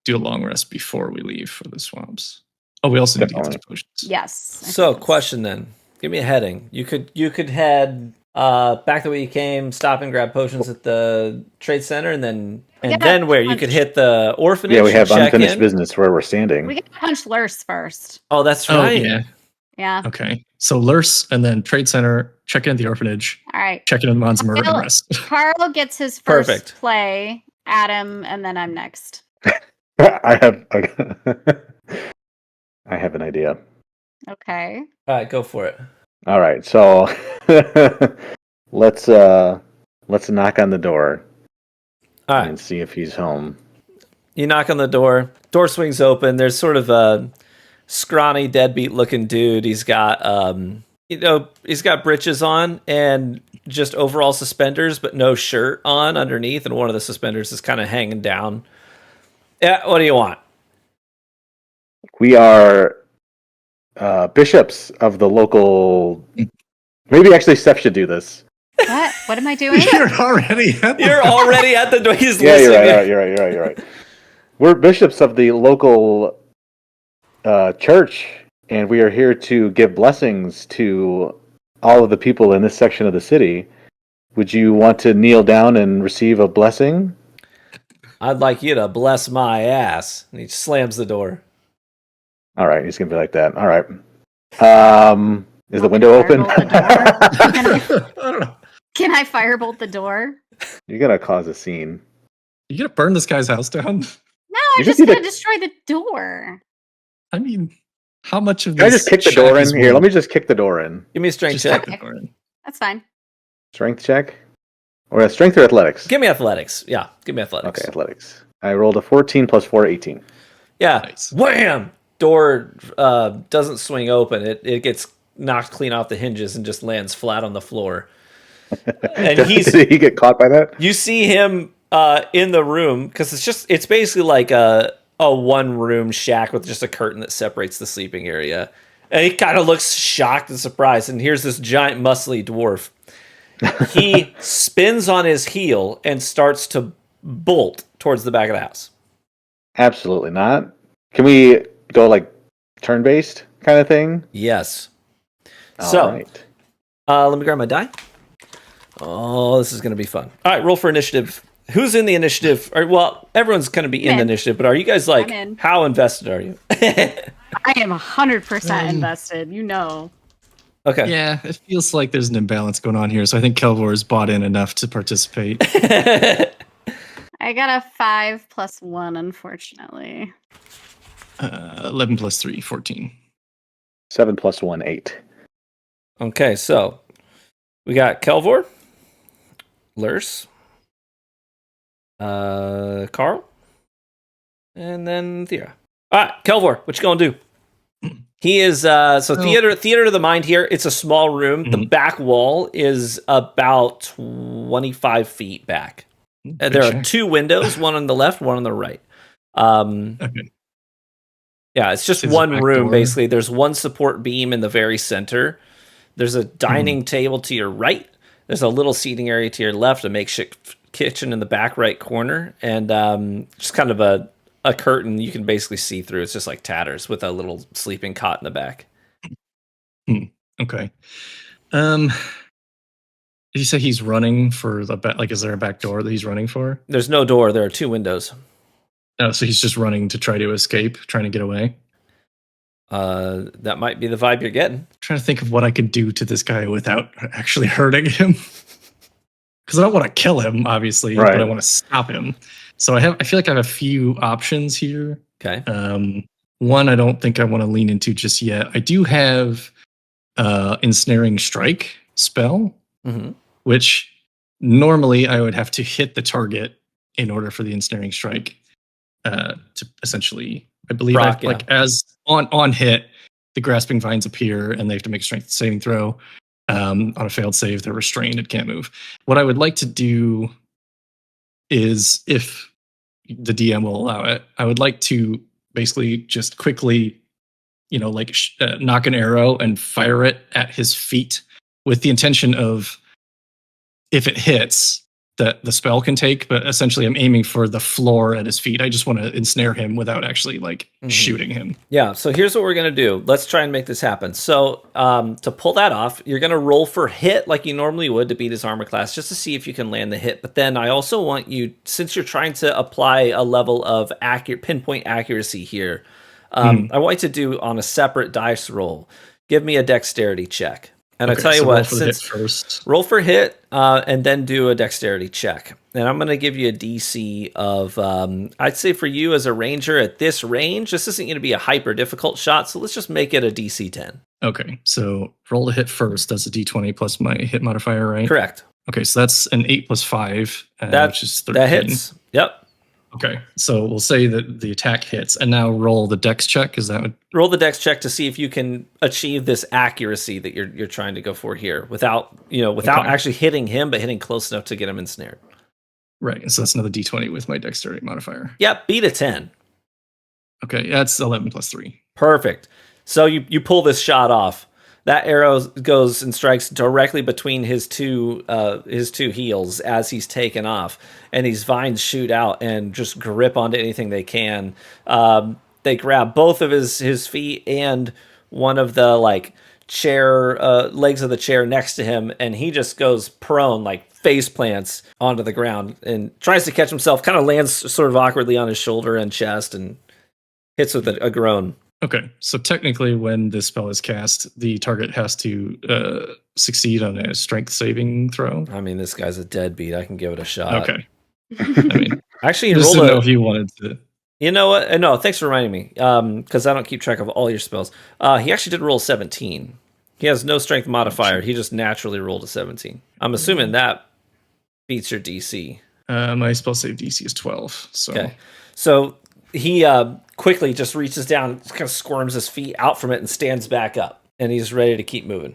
do a long rest before we leave for the swamps. Oh, we also need to get those potions. Yes. So, question then. Give me a heading. You could head back the way you came, stop and grab potions at the trade center, and then where you could hit the orphanage. Yeah, we have unfinished business where we're standing. We can punch Lurs first. Oh, that's right. Oh, yeah. Okay. So Lurs and then trade center. Check in at the orphanage. All right. Check in on Monsmer and rest. Carl gets his first play. Adam, and then I'm next. I have an idea. Okay. All right, go for it. All right, so let's knock on the door. All right, and see if he's home. You knock on the door. Door swings open. There's sort of a scrawny, deadbeat-looking dude. He's got he's got breeches on and just overall suspenders, but no shirt on underneath, and one of the suspenders is kind of hanging down. Yeah, what do you want? We are bishops of the local. Maybe actually Steph should do this. What? What am I doing? You're already at the door. He's listening. You're right. We're bishops of the local church, and we are here to give blessings to all of the people in this section of the city. Would you want to kneel down and receive a blessing? I'd like you to bless my ass. And he slams the door. All right, he's gonna be like that. All right. Is the window open? I don't know. Can I firebolt the door? You're gonna cause a scene. You gonna burn this guy's house down? No, I'm just gonna destroy the door. I mean, how much of this? Can I just kick the door in? Here, let me just kick the door in. Give me a strength check. Okay. That's fine. Strength check? Or strength or athletics? Give me athletics. Yeah, give me athletics. Okay, athletics. I rolled a 14 plus 4, 18. Yeah. Nice. Wham! Door doesn't swing open. It gets knocked clean off the hinges and just lands flat on the floor. And did he get caught by that? You see him in the room, because it's basically like a one-room shack with just a curtain that separates the sleeping area. And he kind of looks shocked and surprised. And here's this giant, muscly dwarf. He spins on his heel and starts to bolt towards the back of the house. Absolutely not. Can we go like turn-based kind of thing? Yes. All right. Let me grab my die. Oh, this is going to be fun. All right, roll for initiative. Who's in the initiative? Well, everyone's going to be in the initiative, but are you guys how invested are you? I am 100% invested. You know. Okay. Yeah, it feels like there's an imbalance going on here, so I think Kelvor's bought in enough to participate. I got a 5 plus 1, unfortunately. 11 plus 3, 14. 7 plus 1, 8. Okay, so we got Kelvor, Lurs, Carl, and then Thea. All right, Kelvor, what you gonna do? He is theater of the mind here. It's a small room. Mm-hmm. The back wall is about 25 feet back. There are 2 windows, one on the left, one on the right. Okay. Yeah, it's just one room, basically. There's one support beam in the very center. There's a dining table to your right. There's a little seating area to your left, a makeshift kitchen in the back right corner, and just kind of a curtain you can basically see through. It's just like tatters with a little sleeping cot in the back. Okay. Did you say he's running for the back? Like, is there a back door that he's running for? There's no door. There are 2 windows. Oh, so he's just running to try to escape, trying to get away? That might be the vibe you're getting. I'm trying to think of what I could do to this guy without actually hurting him. Because I don't want to kill him, obviously, but I want to stop him. So I feel like I have a few options here. Okay. One, I don't think I want to lean into just yet. I do have Ensnaring Strike spell, which normally I would have to hit the target in order for the Ensnaring Strike to essentially, I believe, as on hit, the grasping vines appear and they have to make a strength saving throw. On a failed save, they're restrained and can't move. What I would like to do is, if the DM will allow it, I would like to basically just quickly, knock an arrow and fire it at his feet with the intention of, if it hits, that the spell can take, but essentially I'm aiming for the floor at his feet. I just want to ensnare him without actually shooting him. Yeah, so here's what we're going to do. Let's try and make this happen. So to pull that off, you're going to roll for hit like you normally would to beat his armor class, just to see if you can land the hit. But then I also want you, since you're trying to apply a level of pinpoint accuracy here, I want you to do on a separate dice roll. Give me a dexterity check. And I tell you what, roll for hit and then do a dexterity check. And I'm going to give you a DC of, I'd say for you as a ranger at this range, this isn't going to be a hyper difficult shot. So let's just make it a DC 10. Okay, so roll the hit first. That's a D20 plus my hit modifier, right? Correct. Okay, so that's an 8 plus 5, which is 13. That hits. Yep. Okay, so we'll say that the attack hits, and now roll the dex check. Is that what? Roll the dex check to see if you can achieve this accuracy that you're trying to go for here, without actually hitting him, but hitting close enough to get him ensnared. Right, so that's another D20 with my dexterity modifier. Yep, beat a 10. Okay, that's 11 plus 3. Perfect. So you pull this shot off. That arrow goes and strikes directly between his two heels as he's taken off, and these vines shoot out and just grip onto anything they can. They grab both of his feet and one of the chair legs of the chair next to him, and he just goes prone, face plants onto the ground and tries to catch himself. Kind of lands sort of awkwardly on his shoulder and chest and hits with a groan. Okay, so technically when this spell is cast, the target has to succeed on a strength saving throw. I mean, this guy's a deadbeat. I can give it a shot. Okay. I mean, actually, just didn't know if you wanted to. You know what? No, thanks for reminding me, because I don't keep track of all your spells. He actually did roll 17. He has no strength modifier. He just naturally rolled a 17. I'm assuming that beats your DC. My spell save DC is 12. So. Okay. So he quickly just reaches down, kind of squirms his feet out from it, and stands back up. And he's ready to keep moving.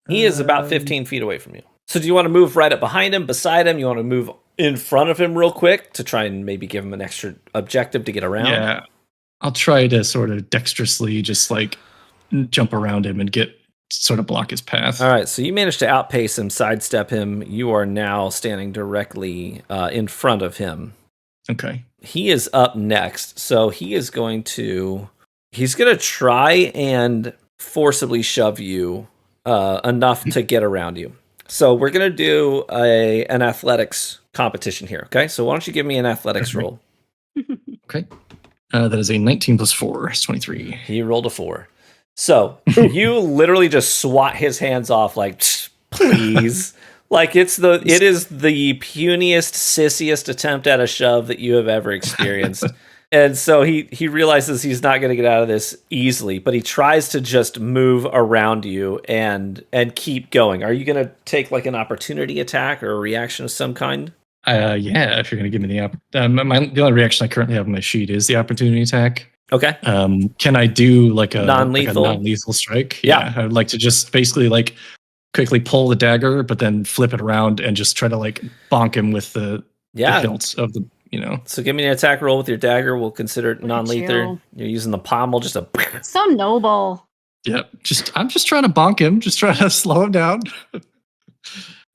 He is about 15 feet away from you. So do you want to move right up behind him, beside him? You want to move in front of him real quick to try and maybe give him an extra objective to get around? Yeah. I'll try to sort of dexterously just jump around him and sort of block his path. All right, so you managed to outpace him, sidestep him. You are now standing directly in front of him. Okay. He is up next, so he's going to try and forcibly shove you enough to get around you. So we're going to do an athletics competition here, okay? So why don't you give me an athletics roll? Okay. That is a 19 plus 4. It's 23. He rolled a 4. So you literally just swat his hands off please. It is the puniest, sissiest attempt at a shove that you have ever experienced. And so he realizes he's not going to get out of this easily, but he tries to just move around you and keep going. Are you going to take an opportunity attack or a reaction of some kind? Yeah, if you're going to give me the only reaction I currently have on my sheet is the opportunity attack. Okay. Can I do a non-lethal strike? Yeah. I would like to just basically quickly pull the dagger, but then flip it around and just try to bonk him with the hilt of the, So give me an attack roll with your dagger. We'll consider it non-lethal. You're using the pommel, just a. So noble. Yeah, I'm just trying to bonk him, just trying to slow him down.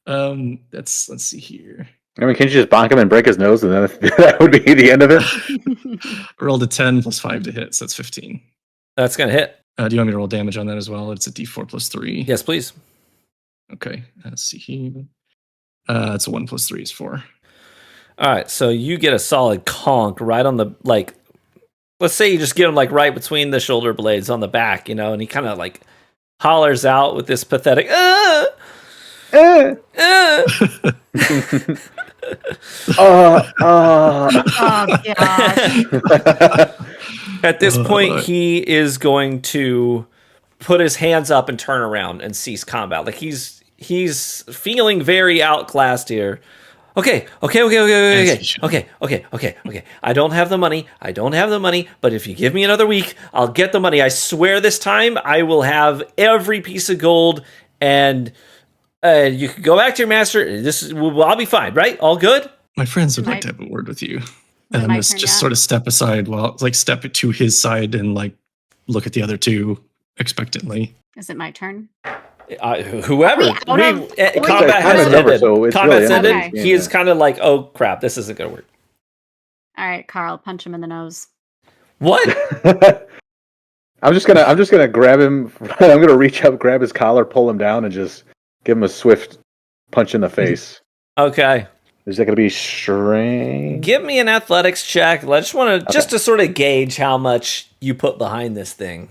Let's see here. I mean, can't you just bonk him and break his nose, and then that would be the end of it? Rolled a 10 plus 5 to hit, so that's 15. That's gonna hit. Do you want me to roll damage on that as well? It's a D4 plus 3. Yes, please. Okay, let's see here. It's a 1 plus 3 is 4. All right, so you get a solid conk right on the let's say you just get him right between the shoulder blades on the back, and he kind of hollers out with this pathetic Oh gosh. At this point, he is going to put his hands up and turn around and cease combat. He's feeling very outclassed here. Okay. I don't have the money, but if you give me another week, I'll get the money. I swear this time I will have every piece of gold, and you can go back to your master. I'll be fine, right? All good? My friends would like to have a word with you. And then just sort of step aside step to his side and look at the other two expectantly. Is it my turn? Whoever. Combat has ended. So combat's ended. Okay. He is kind of like, oh crap, this isn't going to work. All right, Carl, punch him in the nose. What? I'm just gonna grab him. I'm gonna reach up, grab his collar, pull him down, and just give him a swift punch in the face. Okay. Is that gonna be strength? Give me an athletics check. I just want to just to sort of gauge how much you put behind this thing.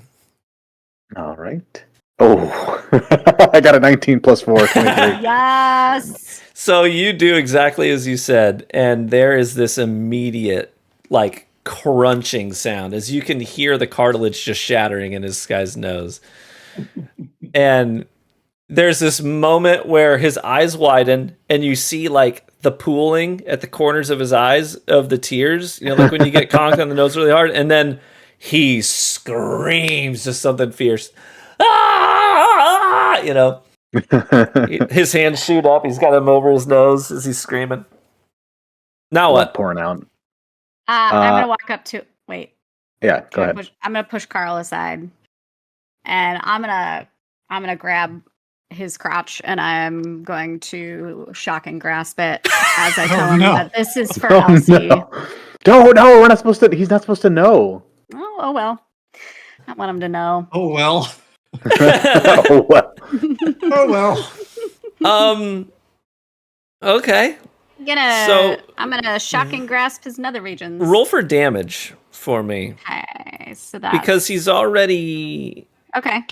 All right. Oh, I got a 19 plus 4, 23. Yes. So you do exactly as you said, and there is this immediate, crunching sound as you can hear the cartilage just shattering in this guy's nose. And there's this moment where his eyes widen, and you see, the pooling at the corners of his eyes of the tears, when you get conked on the nose really hard, and then he screams just something fierce. Ah! His hands shoot up. He's got him over his nose as he's screaming. Now what? Pouring out. I'm gonna walk up to. Wait. Yeah, go ahead. I'm gonna push Carl aside, and I'm gonna grab his crotch, and I'm going to shock and grasp it as I tell him that this is for Elsie. No, we're not supposed to. He's not supposed to know. Oh well. I want him to know. Oh well. Oh well. Oh well. Okay. I'm gonna shock and grasp his nether regions. Roll for damage for me. Okay, so that because he's already. Okay.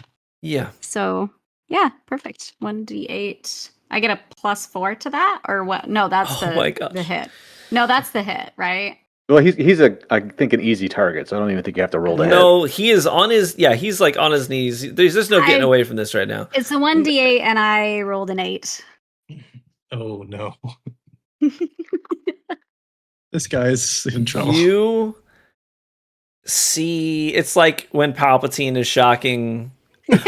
Yeah. So yeah, perfect. 1d8. I get a +4 to that, or what? No, that's the hit. No, that's the hit, right? Well, he's I think an easy target, so I don't even think you have to roll to hit. No, he is on his he's on his knees. There's just no getting away from this right now. It's a 1d8 and I rolled an 8. Oh no. This guy's in trouble. You see, it's like when Palpatine is shocking Luke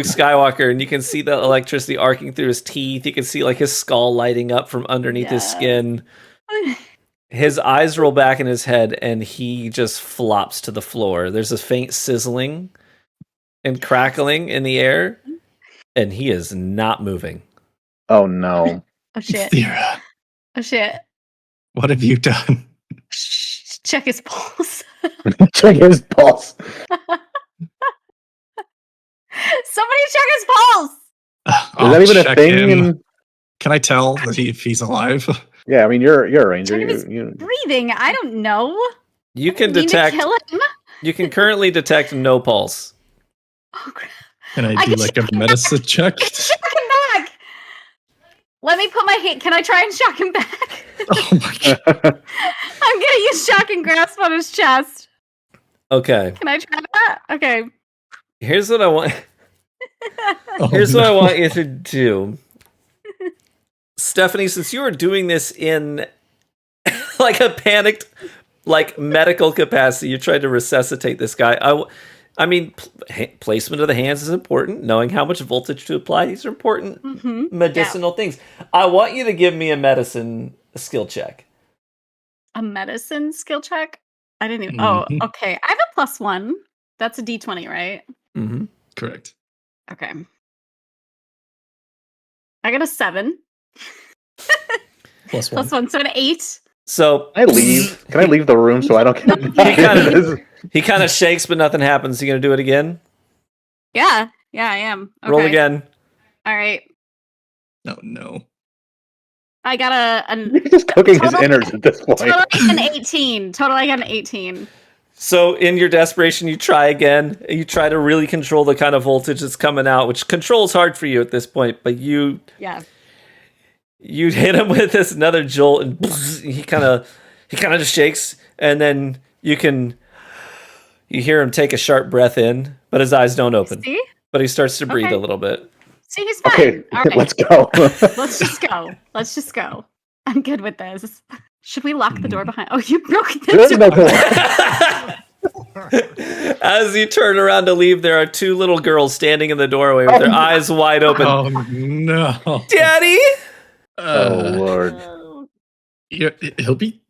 Skywalker, and you can see the electricity arcing through his teeth. You can see his skull lighting up from underneath his skin. His eyes roll back in his head, and he just flops to the floor. There's a faint sizzling and crackling in the air, and he is not moving. Oh, no. Oh, shit. Thera. Oh, shit. What have you done? Check his pulse. Check his pulse. Somebody check his pulse. Is that even a thing? Can I tell if he's alive? Yeah, I mean you're a ranger. You breathing. I don't know. You can detect. Kill him? You can currently detect no pulse. Oh crap! Can I do a medicine check? Shock him back. Let me put my hand. Can I try and shock him back? Oh my god! I'm gonna use shock and grasp on his chest. Okay. Can I try that? Okay. Here's what I want. Here's what I want you to do. Stephanie, since you are doing this in a panicked, medical capacity, you tried to resuscitate this guy. I mean, placement of the hands is important. Knowing how much voltage to apply, these are important medicinal things. I want you to give me a medicine skill check. A medicine skill check? I didn't even. Oh, okay. I have a +1. That's a D20, right? Mm-hmm. Correct. Okay. I got a 7. +1, so an 8. So Can I leave the room so I don't get he kind of shakes, but nothing happens. You gonna do it again? Yeah, I am. Okay. Roll again. All right. Oh no. I got You're just cooking his innards at this point. Total, I got an 18. So in your desperation, you try again. You try to really control the kind of voltage that's coming out, which control is hard for you at this point. But you hit him with this another jolt, and he kind of just shakes, and then you hear him take a sharp breath in, but his eyes don't open. See? But he starts to breathe a little bit. See, he's fine. Okay, all right. Let's go. Let's just go. I'm good with this. Should we lock the door behind? Oh, you broke the There's door. no door. As you turn around to leave, there are two little girls standing in the doorway with their eyes wide open. Oh no, Daddy! Oh Lord. Yeah, he'll be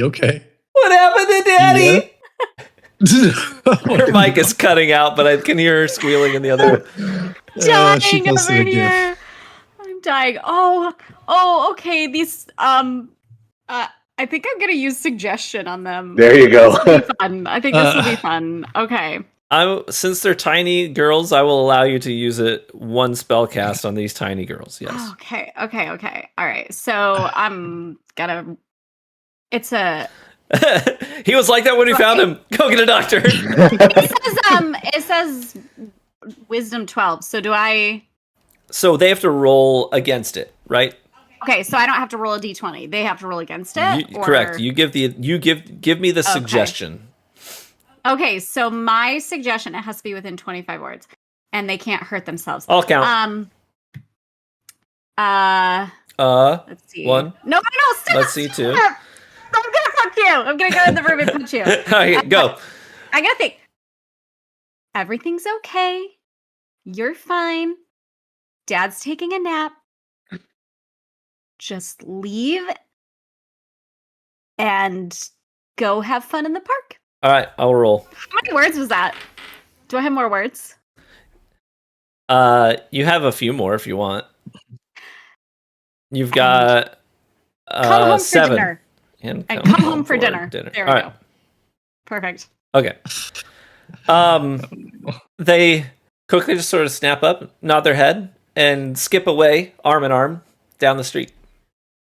okay. What happened to Daddy? Yeah. Her mic is cutting out, but I can hear her squealing in the other. Dying over here. I'm dying. Oh, okay. These I think I'm gonna use suggestion on them. There you go. This will be fun. I think this will be fun. Okay. Since they're tiny girls, I will allow you to use it one spell cast on these tiny girls. Yes. Okay. All right. So I'm gonna. It's a. He was like that when we found him. Go get a doctor. It says wisdom 12. So do I? So they have to roll against it, right? Okay, so I don't have to roll a d20. They have to roll against it. Correct. You give me the suggestion. Okay, so my suggestion, it has to be within 25 words, and they can't hurt themselves. I'll count. Let's see. 1. No, stop. Let's see 2. I'm gonna punch you. I'm gonna go in the room and punch you. Okay, go. I gotta think. Everything's okay. You're fine. Dad's taking a nap. Just leave and go have fun in the park. All right, I'll roll. How many words was that? Do I have more words? You have a few more if you want. You've got come home 7. For dinner. And come home for dinner. There we go. Perfect. Okay. They quickly just sort of snap up, nod their head, and skip away, arm in arm, down the street.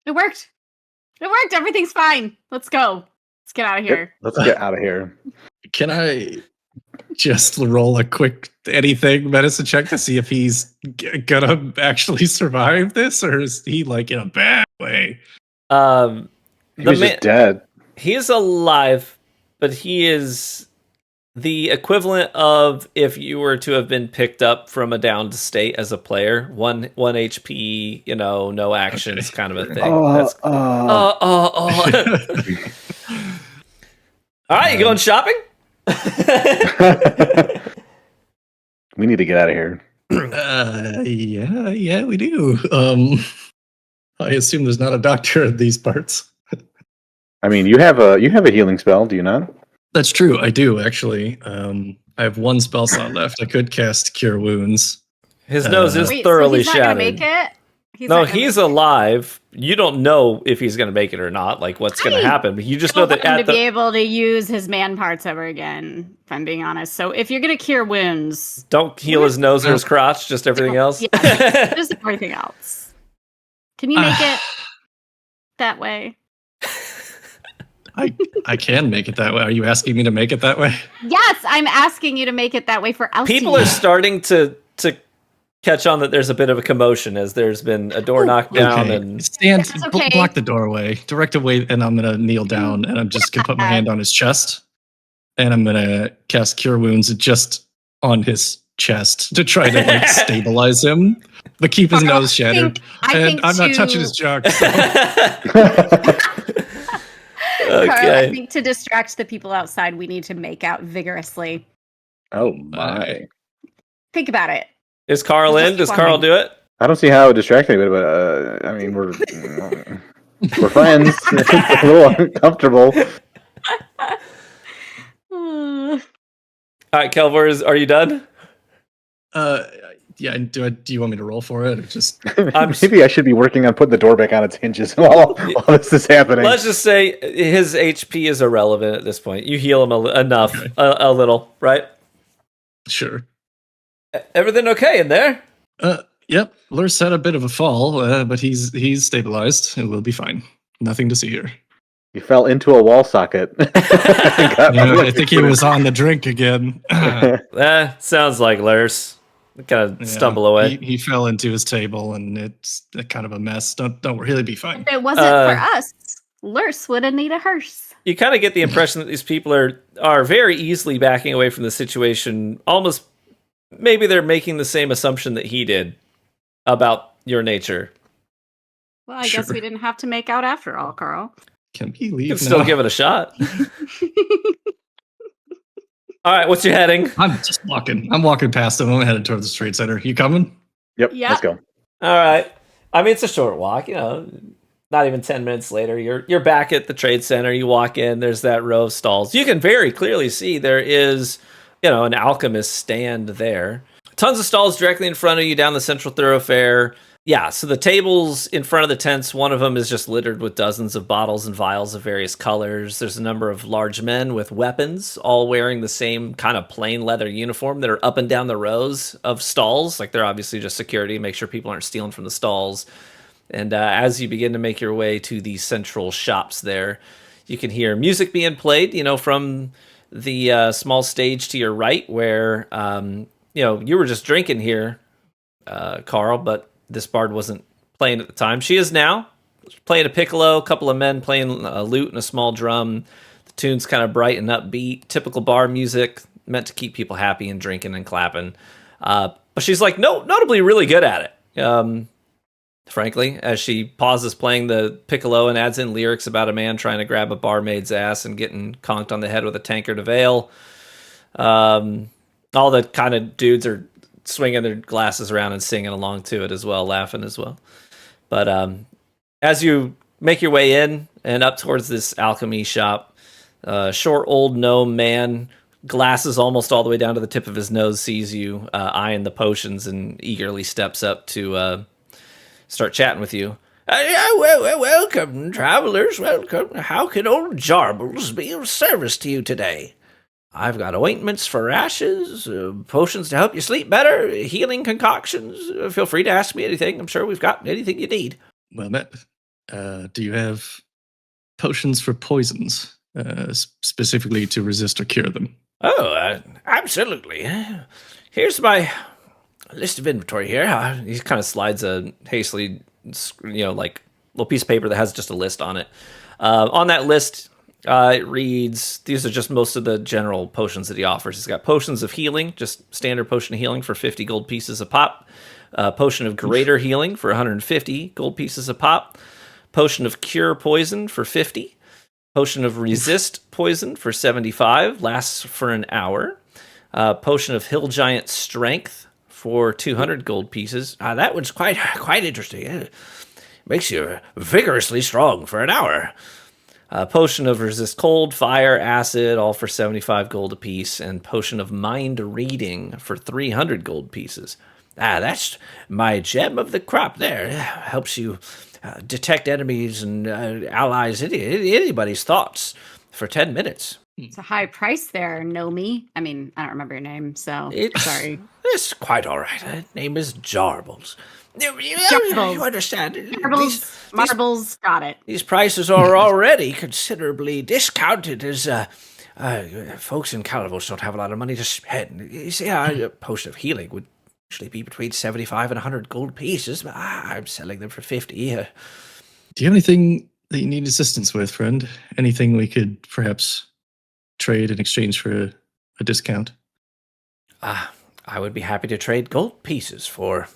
It worked. Everything's fine. Let's go. Let's get out of here. Let's get out of here. Can I just roll a quick anything medicine check to see if he's gonna actually survive this, or is he like in a bad way? He was just dead. He is alive, but he is the equivalent of if you were to have been picked up from a downed state as a player, one HP, no actions, kind of a thing. All right, you going shopping? We need to get out of here. Yeah, we do. I assume there's not a doctor in these parts. I mean, you have a healing spell, do you not? That's true. I do actually. I have 1 spell slot left. I could cast Cure Wounds. His nose is thoroughly so he's shattered. Not gonna make it? He's alive. You don't know if he's going to make it or not, like what's going to happen. But you just know that be able to use his man parts ever again, if I'm being honest. So if you're going to cure wounds, don't heal his nose or his crotch, just everything else. Yeah, just everything else. Can you make it that way? I can make it that way. Are you asking me to make it that way? Yes, I'm asking you to make it that way for Elsie. People are starting to catch on that there's a bit of a commotion as there's been a door knocked down and block the doorway, direct away, and I'm gonna kneel down and I'm just gonna put my hand on his chest and I'm gonna cast Cure Wounds just on his chest to try to stabilize him, but keep his nose shattered. I'm not touching his junk. So. Okay. Carl, I think to distract the people outside, we need to make out vigorously. Oh my! Think about it. Is Carl in? Does Carl do it? I don't see how it would distract anybody, but I mean, we're friends. It's a little uncomfortable. All right, Kelvor, are you done? Yeah. Do you want me to roll for it, or just? Maybe I should be working on putting the door back on its hinges while this is happening. Let's just say his HP is irrelevant at this point. You heal him enough, okay. a little, right? Sure. Everything okay in there? Yep. Lurs had a bit of a fall, but he's stabilized and we'll be fine. Nothing to see here. You fell into a wall socket. I think he was on the drink again. Sounds like Lurs. Kind of stumble away. He fell into his table and it's kind of a mess. Don't worry, he'll be fine. If it wasn't for us, Lurs would have needed a hearse. You kind of get the impression that these people are very easily backing away from the situation. Almost, maybe they're making the same assumption that he did about your nature. Well, I guess we didn't have to make out after all, Carl. Can we leave? You can still give it a shot. All right, what's your heading? I'm just walking. I'm walking past him. I'm headed towards the street center. You coming? Yep. Let's go. All right. I mean, it's a short walk, not even 10 minutes later, you're back at the trade center. You walk in, there's that row of stalls. You can very clearly see there is, an alchemist stand there. Tons of stalls directly in front of you down the central thoroughfare. Yeah, so the tables in front of the tents, one of them is just littered with dozens of bottles and vials of various colors. There's a number of large men with weapons, all wearing the same kind of plain leather uniform that are up and down the rows of stalls. Like, they're obviously just security, make sure people aren't stealing from the stalls. And as you begin to make your way to the central shops there, you can hear music being played, from the small stage to your right where, you were just drinking here, Carl, but this bard wasn't playing at the time. She is now playing a piccolo, a couple of men playing a lute and a small drum. The tune's kind of bright and upbeat, typical bar music meant to keep people happy and drinking and clapping. But she's like, notably really good at it. Frankly, as she pauses playing the piccolo and adds in lyrics about a man trying to grab a barmaid's ass and getting conked on the head with a tankard of ale. All the kind of dudes are swinging their glasses around and singing along to it as well, laughing as well. But as you make your way in and up towards this alchemy shop, short old gnome man, glasses almost all the way down to the tip of his nose, sees you eyeing the potions and eagerly steps up to start chatting with you. Welcome, travelers, welcome. How can old Jarbles be of service to you today? I've got ointments for rashes, potions to help you sleep better, healing concoctions. Feel free to ask me anything. I'm sure we've got anything you need. Well met. Do you have potions for poisons, specifically to resist or cure them? Oh, absolutely. Here's my list of inventory here. He kind of slides a hastily, like little piece of paper that has just a list on it. On that list, it reads, these are just most of the general potions that he offers. He's got potions of healing, just standard potion of healing for 50 gold pieces a pop. Potion of greater healing for 150 gold pieces a pop. Potion of cure poison for 50. Potion of resist poison for 75, lasts for an hour. Potion of hill giant strength for 200 gold pieces. That one's quite interesting. It makes you vigorously strong for an hour. Potion of resist cold, fire, acid, all for 75 gold apiece. And potion of mind reading for 300 gold pieces. That's my gem of the crop there. Helps you detect enemies and allies, anybody's thoughts for 10 minutes. It's a high price there, Nomi. I mean, I don't remember your name, so sorry. It's quite all right. Her name is Jarbles. Jarbles. You understand? Marbles, got it. These prices are already considerably discounted as folks in Calavos don't have a lot of money to spend. You see, a potion of healing would usually be between 75 and 100 gold pieces, but I'm selling them for 50. Do you have anything that you need assistance with, friend? Anything we could perhaps trade in exchange for a discount? I would be happy to trade gold pieces for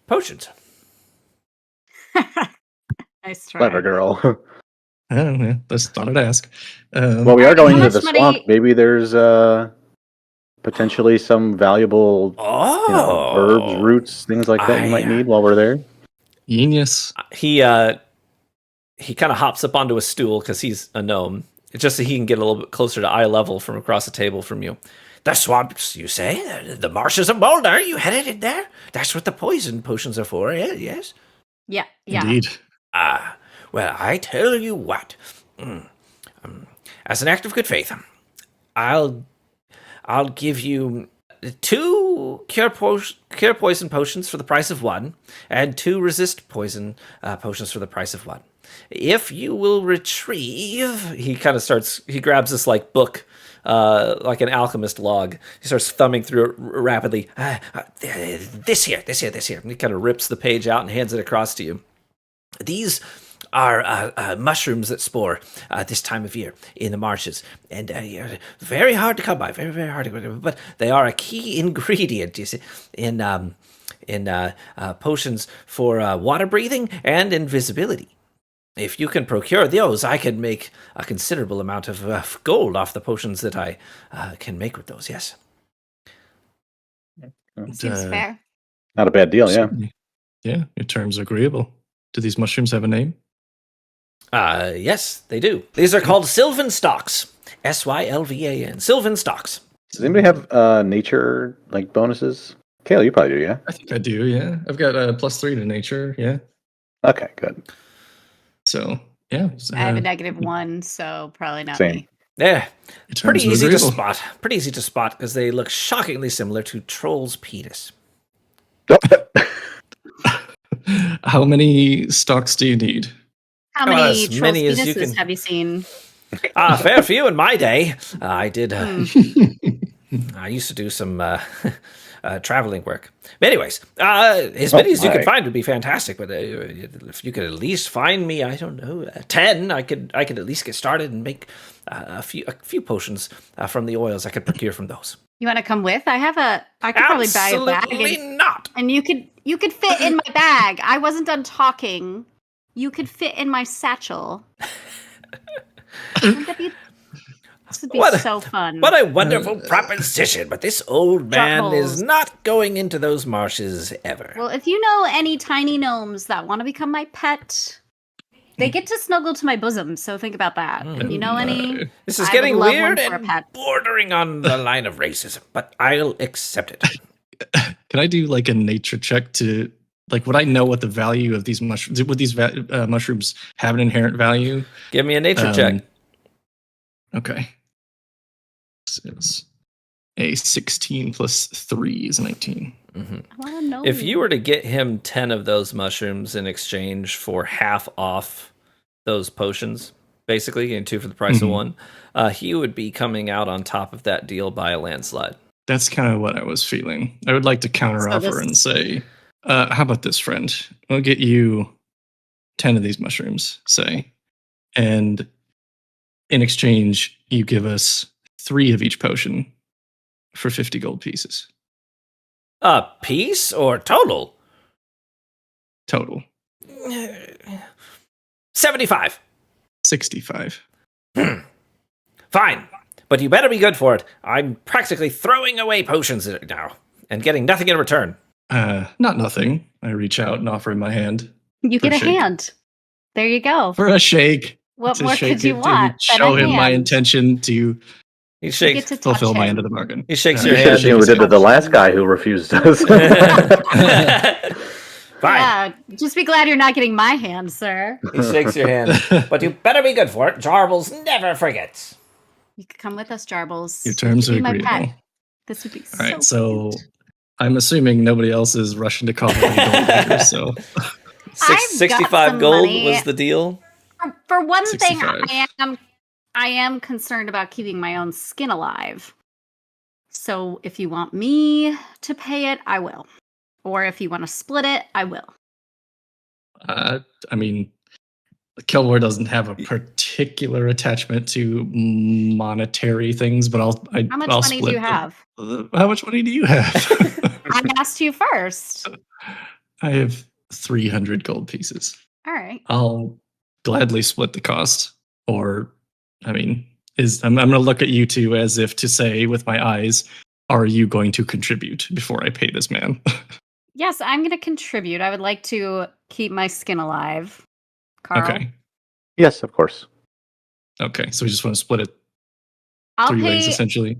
potions. Nice try. Clever girl. I don't know. Just thought I'd ask. Well, we are going into the swamp. Maybe there's potentially some valuable herbs, roots, things like that you might need while we're there. Genius. He kind of hops up onto a stool because he's a gnome. It's just so he can get a little bit closer to eye level from across the table from you. The swamps, you say? The marshes of Boulder? You headed in there? That's what the poison potions are for, yes? Yeah. Indeed. Well, I tell you what. As an act of good faith, I'll give you 2 cure poison potions for the price of 1, and 2 resist poison potions for the price of 1. If you will retrieve, he grabs this like book, like an alchemist log. He starts thumbing through it rapidly. This here. And he kind of rips the page out and hands it across to you. These are mushrooms that spore this time of year in the marshes, and very hard to come by, very, very hard to come by, but they are a key ingredient, you see, in potions for water breathing and invisibility. If you can procure those, I can make a considerable amount of gold off the potions that I can make with those, yes. Seems fair. Not a bad deal, yeah. Yeah, your terms are agreeable. Do these mushrooms have a name? Yes, they do. These are called Sylvan Stalks. Sylvan. Sylvan Stalks. Does anybody have nature like bonuses? Kale, you probably do, yeah? I think I do, yeah. I've got a +3 to nature, yeah. Okay, good. So, yeah. I have a -1, so probably not Same. me. Yeah, pretty Terms of easy to agreeable. spot. Pretty easy to spot because they look shockingly similar to Troll's penis. How many stocks do you need? How Well, many as trolls many as you penises can- have you seen? Fair few in my day. I did. I used to do some traveling work. But anyways, as many as you could find would be fantastic. But if you could at least find me, I don't know, 10, I could at least get started and make a few potions from the oils I could procure from those. You want to come with? I could probably buy a bag. Absolutely not. And you could fit in my bag. I wasn't done talking. You could fit in my satchel. Wouldn't that be? This would be so fun. What a wonderful proposition! But this old man holes. is not going into those marshes ever. Well, if you know any tiny gnomes that want to become my pet, they get to snuggle to my bosom. So think about that. If you know any, This is I getting would love weird one for a and pet. bordering on the line of racism, but I'll accept it. Can I do like a nature check to, like, would I know what the value of these mushrooms, would these mushrooms have an inherent value? Give me a nature check. Okay. This is a 16 plus 3 is 19. Mm-hmm. I want to know. If you were to get him 10 of those mushrooms in exchange for half off those potions, basically getting 2 for the price of 1, he would be coming out on top of that deal by a landslide. That's kind of what I was feeling. I would like to counteroffer and say, how about this, friend? I'll get you 10 of these mushrooms, say, and in exchange, you give us 3 of each potion for 50 gold pieces. A piece or total? Total. 75. 65. Fine. But you better be good for it. I'm practically throwing away potions now and getting nothing in return. Not nothing. I reach out and offer him my hand. You get a hand. There you go. For a shake. What To more shake could you it, want? to show him my intention to He shakes. fulfill my end of the bargain. He shakes You your should have hand. seen what we did to the last guy who refused us. Fine. Yeah, just be glad you're not getting my hand, sir. He shakes your hand. But you better be good for it. Jarbles never forgets. You could come with us, Jarbles. Your terms You are could be my agreeable. pet. This would be All right, so so cute. I'm assuming nobody else is rushing to call me gold digger, so I've got 65 some gold money. was the deal. For one thing, 65. I am concerned about keeping my own skin alive. So if you want me to pay it, I will. Or if you want to split it, I will. I mean, Kelvor doesn't have a particular attachment to monetary things, but I'll How much I'll money do split you have? How much money do you have? I asked you first. I have 300 gold pieces. All right. I'll gladly split the cost. Or, I mean, I'm going to look at you two as if to say with my eyes, are you going to contribute before I pay this man? Yes, I'm going to contribute. I would like to keep my skin alive. Carl. Okay. Yes, of course. Okay. So we just want to split it I'll 3 pay. ways, essentially.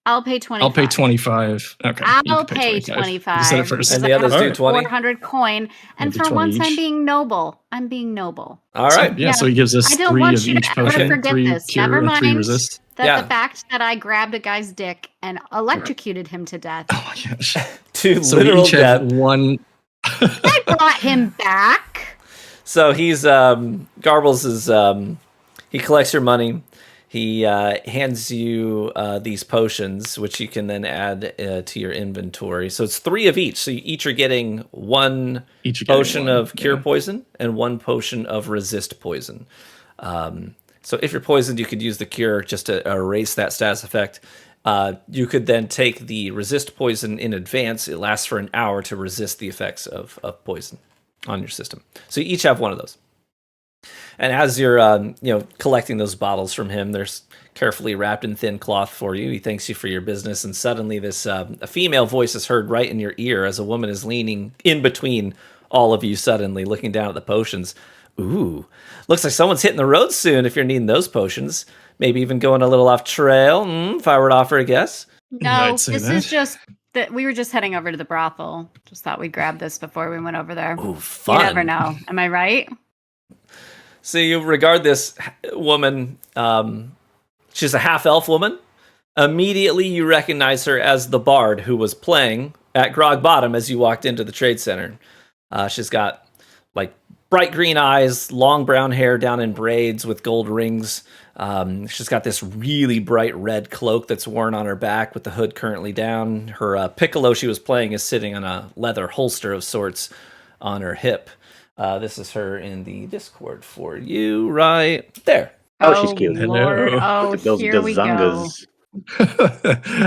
I'll pay 25. I'll pay 25. Okay. you I'll can pay 25. You said it 25. first. And because the I others have do 20? 400 coin. And Maybe for 20 once, each. I'm being noble. I'm being noble. All right. Yeah, so he gives us I don't 3 want of you to each ever potion, forget 3 this. cure, Never and 3 mind. resist. That Yeah. the fact that I grabbed a guy's dick and electrocuted him to death. Oh my gosh. To So we literal each have death. 1. I brought him back. So he's Garbles is he collects your money. He hands you these potions, which you can then add to your inventory. So it's 3 of each. So you each are getting 1 Each are getting potion 1, of cure yeah. poison and 1 potion of resist poison. So if you're poisoned, you could use the cure just to erase that status effect. You could then take the resist poison in advance. It lasts for an hour to resist the effects of poison on your system. So you each have 1 of those. And as you're collecting those bottles from him, they're carefully wrapped in thin cloth for you. He thanks you for your business, and suddenly this a female voice is heard right in your ear as a woman is leaning in between all of you suddenly looking down at the potions. Ooh, looks like someone's hitting the road soon if you're needing those potions. Maybe even going a little off trail, if I were to offer a guess. No, this is just that we were just heading over to the brothel. Just thought we'd grab this before we went over there. Ooh, fun. You never know. Am I right? So you regard this woman, she's a half-elf woman. Immediately you recognize her as the bard who was playing at Grog Bottom as you walked into the trade center. She's got like bright green eyes, long brown hair down in braids with gold rings. She's got this really bright red cloak that's worn on her back with the hood currently down. Her piccolo she was playing is sitting on a leather holster of sorts on her hip. This is her in the Discord for you right there. Oh, she's cute. Lord. Hello. Oh, here we go.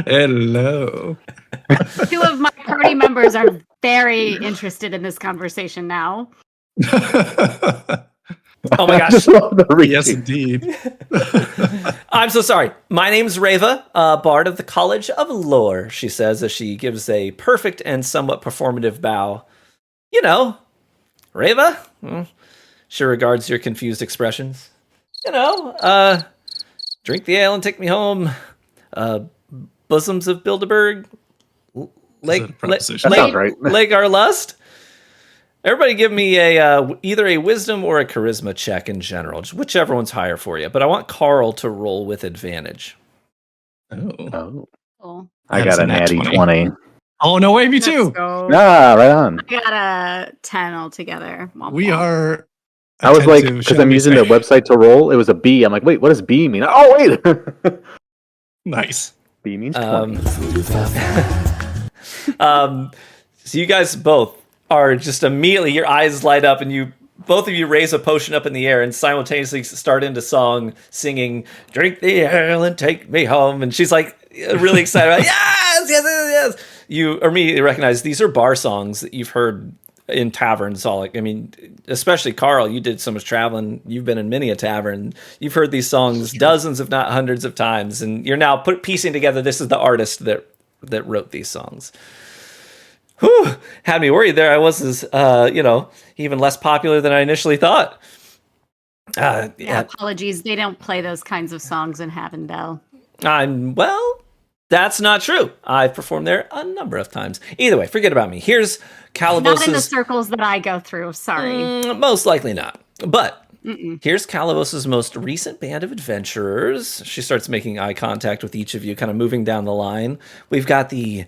Hello. Two of my party members are very interested in this conversation now. Oh my gosh. Yes, indeed. I'm so sorry. My name's Reva, bard of the College of Lore, she says as she gives a perfect and somewhat performative bow. You know, Reva? She regards your confused expressions. You know, drink the ale and take me home. Bosoms of Bilderberg. Lake our lust. Everybody give me either a wisdom or a charisma check in general, just whichever one's higher for you. But I want Carl to roll with advantage. Oh. Cool. I got an natty 20. Oh, no way, me too. Right on. I got a 10 altogether. We are... I was like, because I'm using the website to roll, it was a B. I'm like, wait, what does B mean? Oh, wait. Nice. B means 20. So you guys both are just immediately, your eyes light up and both of you raise a potion up in the air and simultaneously start into song singing, drink the ale and take me home. And she's like really excited about, yes. You immediately recognize these are bar songs that you've heard in taverns. Especially Carl, you did so much traveling. You've been in many a tavern. You've heard these songs dozens, if not hundreds of times. And you're now piecing together, this is the artist that wrote these songs. Whew, had me worried there. I was even less popular than I initially thought. Apologies. They don't play those kinds of songs in Havendale. That's not true. I've performed there a number of times. Either way, forget about me. Here's Calabos's... Not in the circles that I go through, sorry. Most likely not. But here's Calabos's most recent band of adventurers. She starts making eye contact with each of you, kind of moving down the line. We've got the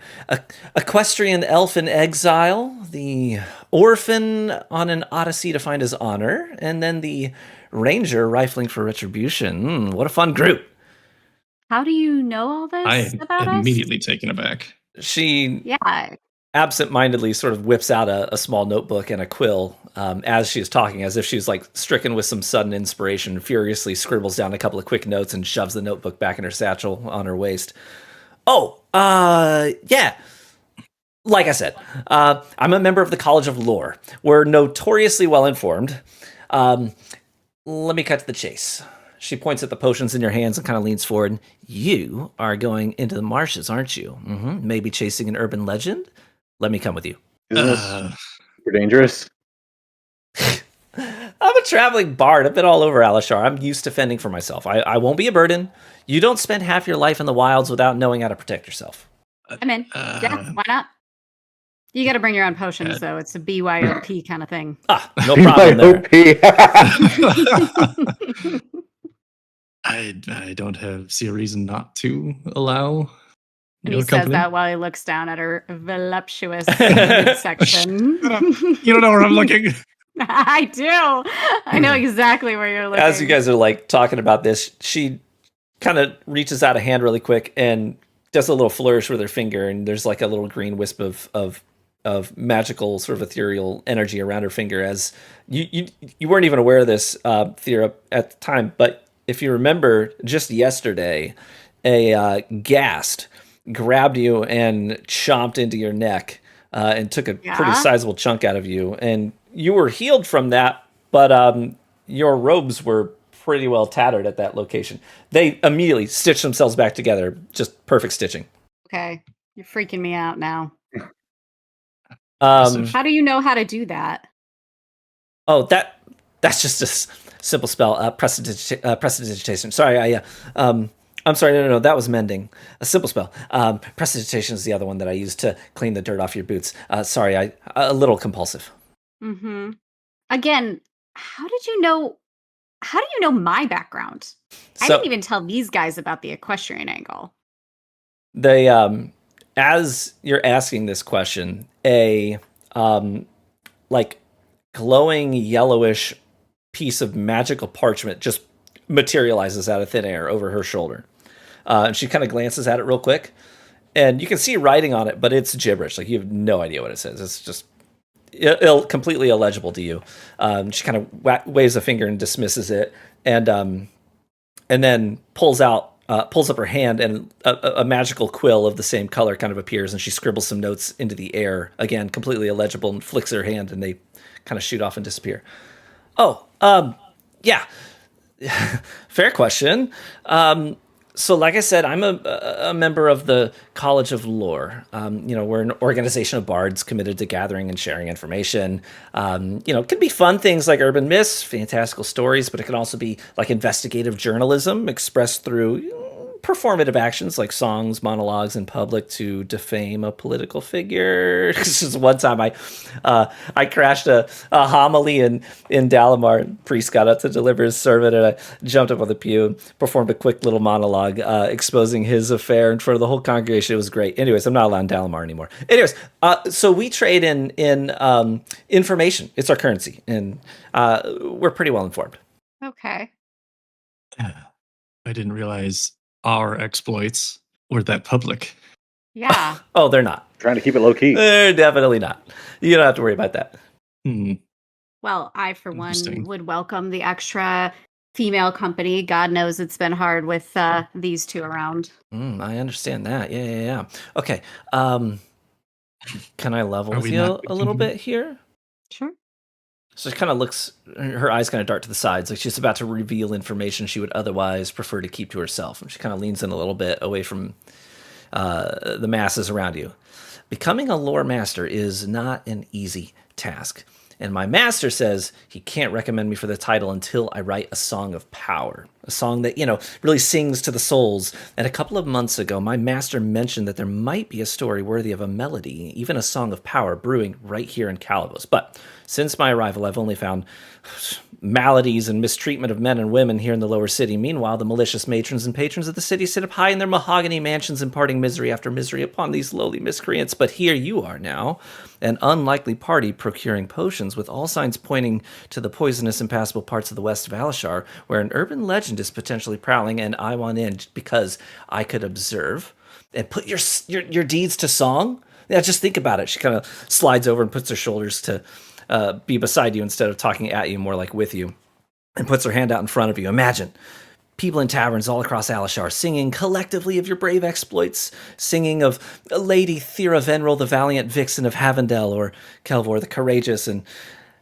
equestrian elf in exile, the orphan on an odyssey to find his honor, and then the ranger rifling for retribution. What a fun group. How do you know all this about us? I am immediately taken aback. She absent-mindedly sort of whips out a small notebook and a quill as she's talking, as if she's like stricken with some sudden inspiration, furiously scribbles down a couple of quick notes and shoves the notebook back in her satchel on her waist. Yeah. Like I said, I'm a member of the College of Lore. We're notoriously well-informed. Let me cut to the chase. She points at the potions in your hands and kind of leans forward. You are going into the marshes, aren't you? Maybe chasing an urban legend? Let me come with you. Isn't this super dangerous? I'm a traveling bard. I've been all over Alashar. I'm used to fending for myself. I won't be a burden. You don't spend half your life in the wilds without knowing how to protect yourself. I'm in. Why not? You got to bring your own potions, though. It's a BYOP kind of thing. No problem there. I don't see a reason not to allow. And he says that while he looks down at her voluptuous section. You don't know where I'm looking. I do. I know exactly where you're looking. As you guys are like talking about this, she kind of reaches out a hand really quick and does a little flourish with her finger, and there's like a little green wisp of magical sort of ethereal energy around her finger. As you weren't even aware of this, Thera, at the time, but if you remember, just yesterday, a ghast grabbed you and chomped into your neck and took a pretty sizable chunk out of you. And you were healed from that, but your robes were pretty well tattered at that location. They immediately stitched themselves back together. Just perfect stitching. Okay. You're freaking me out now. How do you know how to do that? Oh, that's just a simple spell. Prestidigitation. Sorry, I'm sorry. No, that was mending. A simple spell. Prestidigitation is the other one that I used to clean the dirt off your boots. Sorry, a little compulsive. Mm-hmm. Again, how do you know my background? I didn't even tell these guys about the equestrian angle. They, as you're asking this question, a like glowing yellowish piece of magical parchment just materializes out of thin air over her shoulder. And she kind of glances at it real quick, and you can see writing on it, but it's gibberish. Like, you have no idea what it says. It's just completely illegible to you. She kind of waves a finger and dismisses it, and then pulls up her hand, and a magical quill of the same color kind of appears, and she scribbles some notes into the air, again completely illegible, and flicks her hand, and they kind of shoot off and disappear. Oh, yeah. Fair question. So like I said, I'm a member of the College of Lore. We're an organization of bards committed to gathering and sharing information. It can be fun things like urban myths, fantastical stories, but it can also be like investigative journalism expressed through performative actions like songs, monologues in public to defame a political figure. This is one time I crashed a homily in Dalamar. Priest got up to deliver his sermon, and I jumped up on the pew and performed a quick little monologue exposing his affair in front of the whole congregation. It was great. Anyways, I'm not allowed in Dalamar anymore. Anyways, so we trade in information. It's our currency, and we're pretty well informed. Okay. I didn't realize our exploits were that public. Yeah. Oh, they're not. Trying to keep it low key. They're definitely not. You don't have to worry about that. Well, I, for one, would welcome the extra female company. God knows it's been hard with these two around. I understand that. Yeah. Okay. Can I level with you a little bit here? Sure. So she kind of looks, her eyes kind of dart to the sides, like she's about to reveal information she would otherwise prefer to keep to herself. And she kind of leans in a little bit away from the masses around you. Becoming a lore master is not an easy task. And my master says he can't recommend me for the title until I write a song of power. A song that, really sings to the souls. And a couple of months ago, my master mentioned that there might be a story worthy of a melody, even a song of power brewing right here in Calabos. But since my arrival, I've only found maladies and mistreatment of men and women here in the lower city. Meanwhile, the malicious matrons and patrons of the city sit up high in their mahogany mansions, imparting misery after misery upon these lowly miscreants. But here you are now, an unlikely party procuring potions, with all signs pointing to the poisonous, impassable parts of the west of Alashar, where an urban legend is potentially prowling, and I want in because I could observe and put your deeds to song. Yeah, just think about it. She kind of slides over and puts her shoulders to be beside you instead of talking at you, more like with you, and puts her hand out in front of you. Imagine people in taverns all across Alashar singing collectively of your brave exploits, singing of Lady Thera Venril, the valiant vixen of Havendel, or Kelvor the courageous, and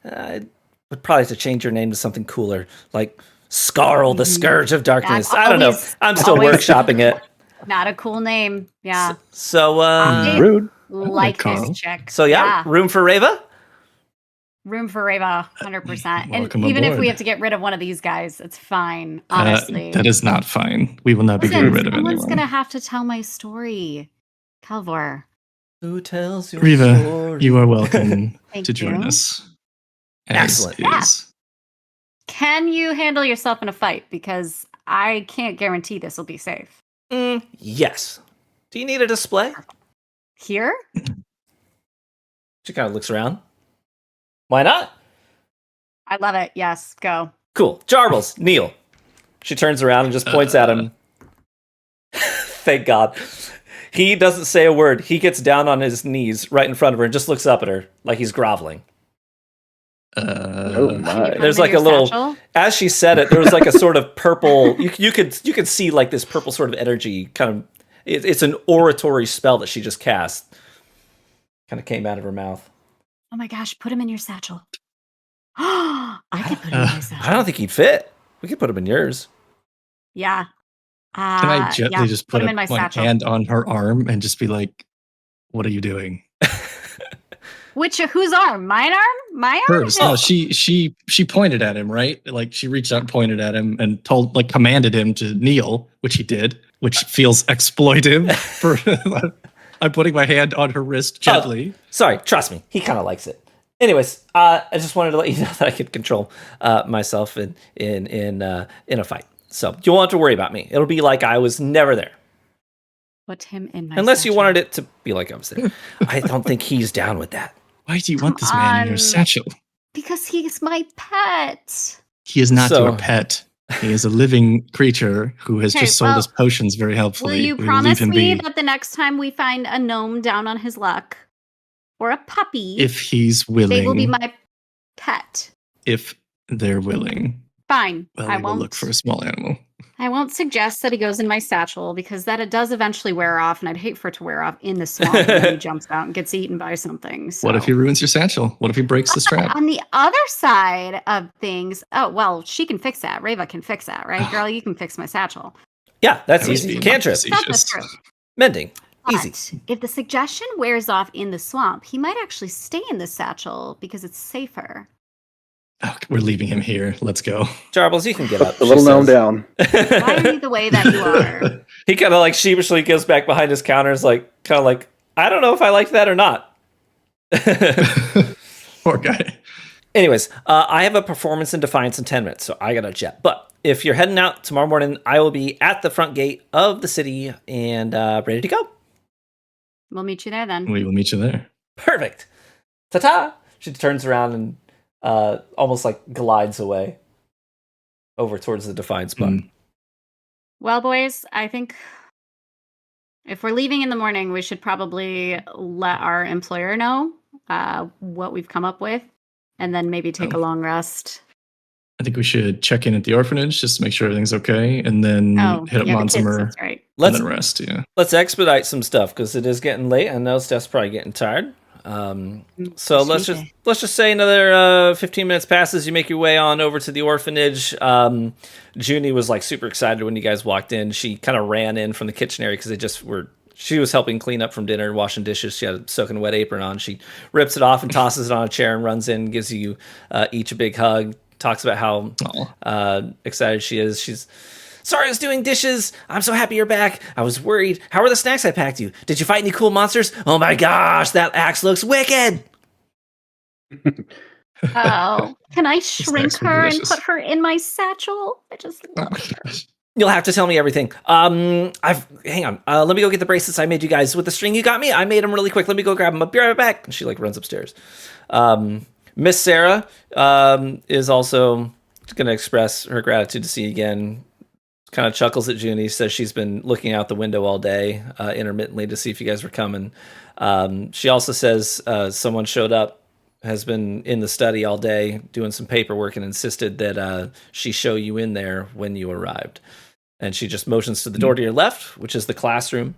would probably have to change your name to something cooler, like Scarl, the scourge of darkness. I don't know. I'm still workshopping it. Not a cool name. Yeah. So rude. Like this chick. So yeah, room for Reva? Room for Reva, 100%. And even if we have to get rid of one of these guys, it's fine, honestly. That is not fine. We will not be getting rid of anyone. Someone's going to have to tell my story. Calvor. Who tells your Reva, story? You are welcome to join us. Excellent. Yeah. Can you handle yourself in a fight? Because I can't guarantee this will be safe. Yes. Do you need a display? Here? She kind of looks around. Why not? I love it. Yes, go. Cool. Jarbles, kneel. She turns around and just points at him. Thank God. He doesn't say a word. He gets down on his knees right in front of her and just looks up at her like he's groveling. Oh my! There's like a little. Satchel? As she said it, there was like a sort of purple. You could see like this purple sort of energy. Kind of, it's an oratory spell that she just cast. Kind of came out of her mouth. Oh my gosh, put him in your satchel. I could put him in my satchel. I don't think he'd fit. We could put him in yours. Yeah. Can I gently just put my hand on her arm and just be like, what are you doing? Whose arm? Mine arm? My arm? Hers. No, she pointed at him, right? Like she reached out and pointed at him and commanded him to kneel, which he did, which feels exploitive for I'm putting my hand on her wrist gently. Oh, sorry, trust me, he kind of likes it. Anyways, I just wanted to let you know that I could control myself in a fight. So you won't have to worry about me. It'll be like I was never there. Put him in my Unless satchel. you wanted it to be like I was there. I don't think he's down with that. Why do you want this man in your satchel? Because he's my pet. He is not your pet. He is a living creature who has just sold us potions very helpfully. Will you promise me that the next time we find a gnome down on his luck, or a puppy, if he's willing, they will be my pet? If they're willing. Fine. Well, I won't look for a small animal. I won't suggest that he goes in my satchel because that it does eventually wear off, and I'd hate for it to wear off in the swamp and then he jumps out and gets eaten by something. So. What if he ruins your satchel? What if he breaks the strap? On the other side of things, she can fix that. Reva can fix that, right? Girl, you can fix my satchel. Yeah, that's easy. Cantrip. That's true. Mending. But easy. If the suggestion wears off in the swamp, he might actually stay in the satchel because it's safer. Oh, we're leaving him here. Let's go. Jarbles, you can get up. The little gnome down. Why are you the way that you are? He kind of sheepishly goes back behind his counters, I don't know if I like that or not. Poor guy. Anyways, I have a performance in Defiance in 10 minutes, so I got to jet. But if you're heading out tomorrow morning, I will be at the front gate of the city and ready to go. We'll meet you there then. We will meet you there. Perfect. Ta-ta! She turns around and almost glides away over towards the Defiance button. Well, boys, I think if we're leaving in the morning, we should probably let our employer know what we've come up with, and then maybe take a long rest. I think we should check in at the orphanage just to make sure everything's okay, and then hit up Monsimer that's right. and then rest. Yeah, let's expedite some stuff because it is getting late. I know Steph's probably getting tired. So let's just say another 15 minutes passes. You make your way on over to the orphanage. Junie was super excited when you guys walked in. She kind of ran in from the kitchen area because she was helping clean up from dinner, washing dishes. She had a soaking wet apron on. She rips it off and tosses it on a chair and runs in, gives you each a big hug, talks about how excited she is. She's sorry I was doing dishes. I'm so happy you're back. I was worried. How are the snacks I packed you? Did you fight any cool monsters? Oh my gosh, that axe looks wicked. Oh, can I shrink her and put her in my satchel? I just love her. You'll have to tell me everything. Hang on. Let me go get the bracelets I made you guys with the string you got me. I made them really quick. Let me go grab them. I'll be right back. And she runs upstairs. Miss Sarah is also going to express her gratitude to see you again. Kind of chuckles at Junie, says she's been looking out the window all day, intermittently, to see if you guys were coming. She also says someone showed up, has been in the study all day doing some paperwork, and insisted that she show you in there when you arrived. And she just motions to the door to your left, which is the classroom.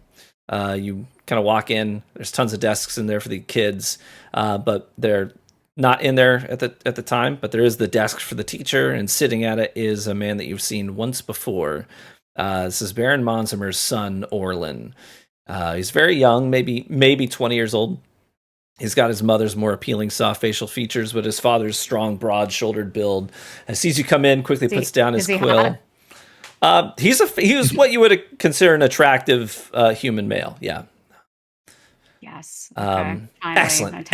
You kind of walk in. There's tons of desks in there for the kids, but they're not in there at the time, but there is the desk for the teacher, and sitting at it is a man that you've seen once before. This is Baron Monsimer's son, Orlin. He's very young, maybe 20 years old. He's got his mother's more appealing soft facial features, but his father's strong, broad-shouldered build. As sees you come in, quickly puts down his quill. He was what you would consider an attractive human male. Yeah. Yes. Okay. Excellent.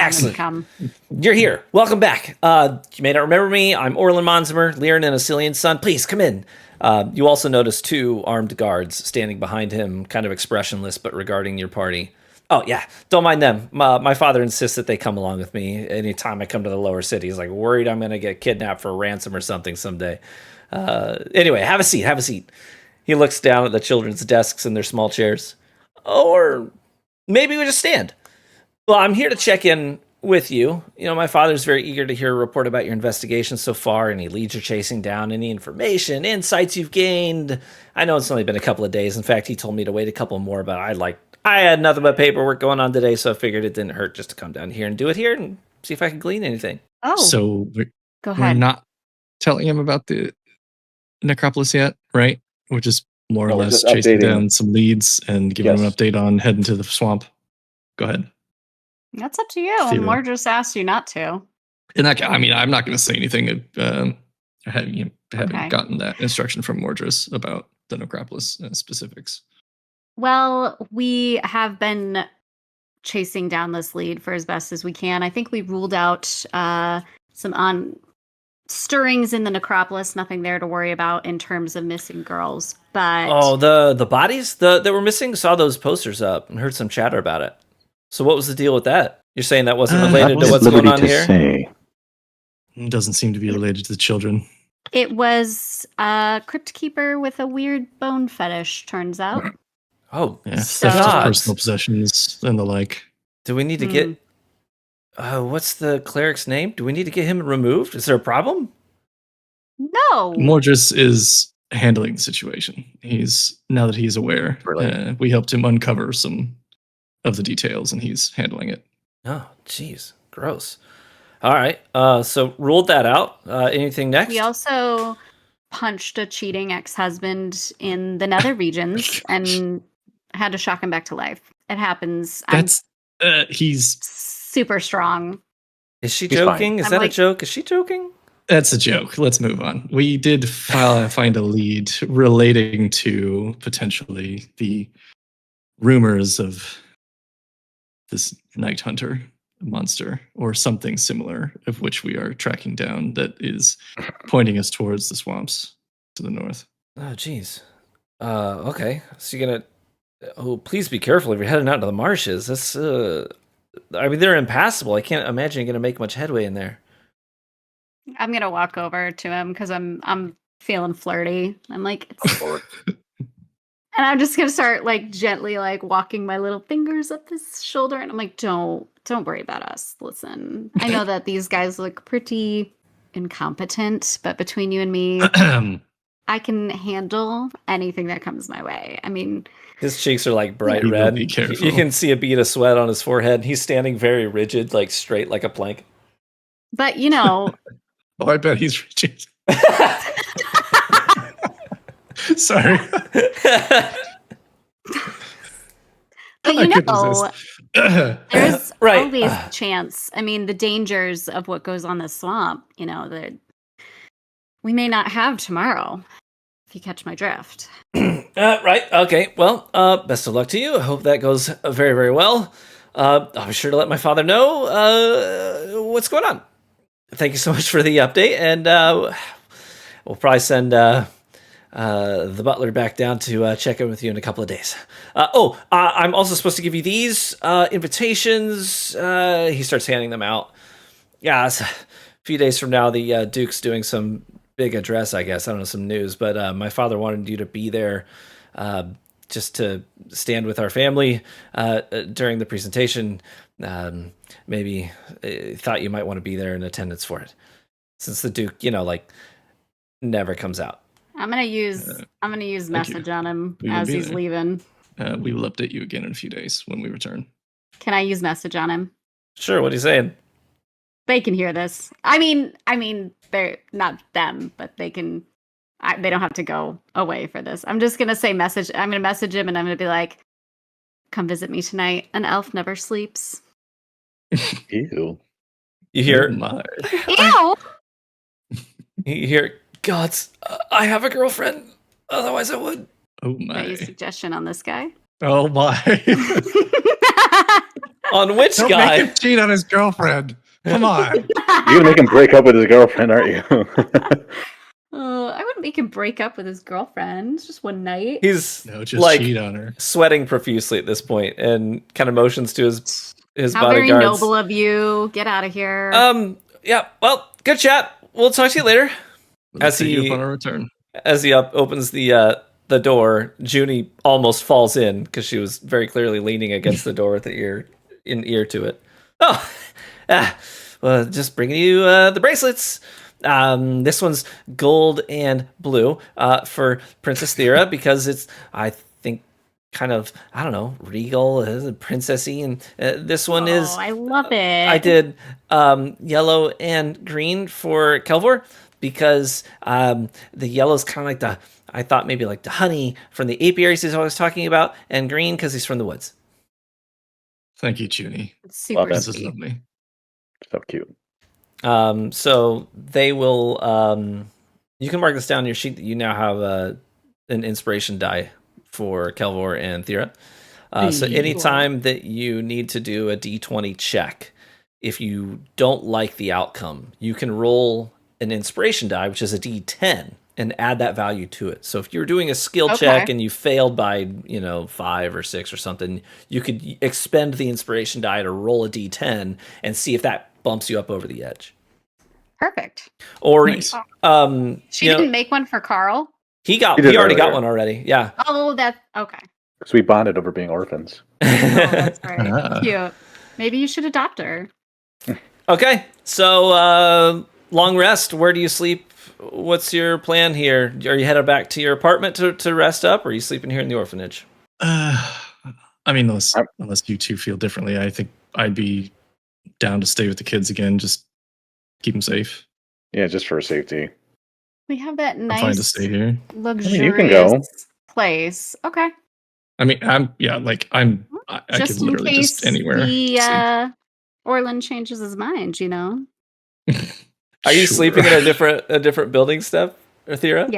You're here. Welcome back. You may not remember me. I'm Orlin Monsimer, Liren and Asilian's son. Please come in. You also notice 2 armed guards standing behind him, kind of expressionless, but regarding your party. Oh, yeah. Don't mind them. My father insists that they come along with me anytime I come to the lower city. He's worried I'm going to get kidnapped for a ransom or something someday. Anyway, have a seat. He looks down at the children's desks and their small chairs. Or maybe we just stand. Well, I'm here to check in with you. My father's very eager to hear a report about your investigation so far, and he leads you chasing down any information, insights you've gained. I know it's only been a couple of days. In fact, he told me to wait a couple more, but I had nothing but paperwork going on today, so I figured it didn't hurt just to come down here and do it here and see if I could glean anything. Oh, so go ahead. We're not telling him about the Necropolis yet, right? We're just more or less chasing down some leads and giving him an update on heading to the swamp. Go ahead. That's up to you. More just asked you not to. And I'm not going to say anything. I haven't gotten that instruction from Mordris about the Necropolis specifics. Well, we have been chasing down this lead for as best as we can. I think we ruled out some stirrings in the Necropolis. Nothing there to worry about in terms of missing girls. But the bodies that were missing. Saw those posters up and heard some chatter about it. So what was the deal with that? You're saying that wasn't related to what's going on here? It doesn't seem to be related to the children. It was a crypt keeper with a weird bone fetish, turns out. Oh, yeah, theft of personal possessions and the like. Do we need to get... what's the cleric's name? Do we need to get him removed? Is there a problem? No. Mordris is handling the situation. Now that he's aware, we helped him uncover some of the details, and he's handling it. Oh, jeez. Gross. All right. So ruled that out. Anything next? We also punched a cheating ex-husband in the nether regions and had to shock him back to life. It happens. He's super strong. Is she joking? Is that a joke? Is she joking? That's a joke. Let's move on. We did find a lead relating to potentially the rumors of this night hunter monster or something similar, of which we are tracking down, that is pointing us towards the swamps to the north. Oh, geez. Okay. So you're gonna... Oh, please be careful if you're heading out to the marshes. That's, they're impassable. I can't imagine you're gonna make much headway in there. I'm gonna walk over to him because I'm feeling flirty. I'm like, and I'm just gonna start gently walking my little fingers up his shoulder, and I'm like, don't worry about us. Listen, I know that these guys look pretty incompetent, but between you and me, I can handle anything that comes my way. I mean, his cheeks are bright red. You can see a bead of sweat on his forehead. He's standing very rigid, straight like a plank. But oh, I bet he's rigid. Sorry. But there's always a chance. I mean, the dangers of what goes on the swamp, that we may not have tomorrow, if you catch my drift. Right. Okay. Well, best of luck to you. I hope that goes very, very well. I'll be sure to let my father know what's going on. Thank you so much for the update, and we'll probably send the butler back down to check in with you in a couple of days. I'm also supposed to give you these invitations. He starts handing them out. Yeah, it's a few days from now, the Duke's doing some big address, I guess. I don't know, some news, but my father wanted you to be there just to stand with our family during the presentation. Maybe thought you might want to be there in attendance for it, since the Duke, never comes out. I'm gonna use message on him as he's leaving. We will update you again in a few days when we return. Can I use message on him? Sure. What are you saying? They can hear this. I mean, they're not them, but they can. They don't have to go away for this. I'm just gonna say message. I'm gonna message him, and I'm gonna be like, "Come visit me tonight. An elf never sleeps." Ew. You hear? Ew. You hear? Gods, I have a girlfriend. Otherwise, I would. Oh my! Got a suggestion on this guy? Oh my! On which Don't guy? Make him cheat on his girlfriend. Come on! You're gonna make him break up with his girlfriend, aren't you? I wouldn't make him break up with his girlfriend. It's just one night. He's just cheat on her, sweating profusely at this point, and kind of motions to his How bodyguards. Very noble of you. Get out of here. Yeah. Well, good chat. We'll talk to you later. As he upon our return. As he opens the door, Junie almost falls in because she was very clearly leaning against the door with the ear to it. Oh, well, just bringing you the bracelets. This one's gold and blue for Princess Thera because it's, I think, kind of, I don't know, regal, princessy, and this one is. I love it. I did yellow and green for Kelvor because the yellow's kind of like I thought maybe like the honey from the apiaries he's always talking about, and green because he's from the woods. Thank you, Junie. It's super This is sweet. lovely. So cute. So they will. You can mark this down on your sheet that you now have an inspiration die for Kelvor and Thera. So anytime that you need to do a D20 check, if you don't like the outcome, you can roll an inspiration die, which is a D10, and add that value to it. So if you're doing a skill check and you failed by 5 or 6 or something, you could expend the inspiration die to roll a D10 and see if that bumps you up over the edge. Perfect. Or nice. She didn't make one for Carl. He already got one already. Yeah. Oh, that's okay. Because we bonded over being orphans. Oh, that's right. Cute. Maybe you should adopt her. Okay. So long rest. Where do you sleep? What's your plan here? Are you headed back to your apartment to rest up, or are you sleeping here in the orphanage? I mean, unless you two feel differently, I think I'd be down to stay with the kids again. Just keep them safe. Yeah, just for safety. We have that nice, I'm fine to stay here. luxurious you can go. place. Okay. I mean, I could literally just anywhere. Orlin changes his mind, Are you sleeping in a different building, Steph or Thera?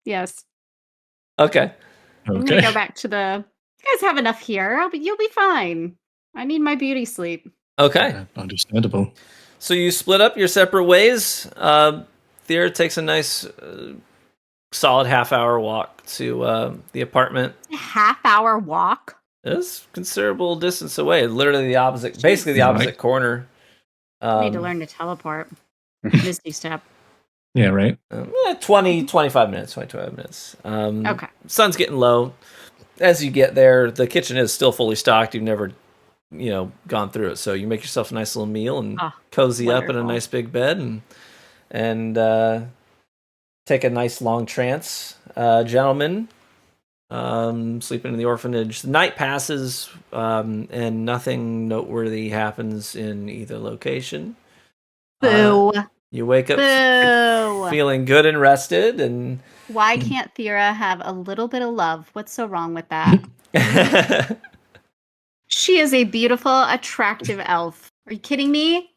Yes. Okay. I'm gonna go back to the. You guys have enough here. You'll be fine. I need my beauty sleep. Okay. Understandable. So you split up your separate ways. Thera takes a nice, solid half-hour walk to the apartment. A half-hour walk? It's considerable distance away. Literally basically the opposite corner. I need to learn to teleport. Misty step. Yeah, right. 25 minutes. Okay. Sun's getting low. As you get there, the kitchen is still fully stocked. You've never, gone through it. So you make yourself a nice little meal and cozy up in a nice big bed and take a nice long trance. Gentlemen, sleeping in the orphanage. The night passes and nothing noteworthy happens in either location. Boo. You wake up feeling good and rested. And why can't Thera have a little bit of love? What's so wrong with that? She is a beautiful, attractive elf. Are you kidding me?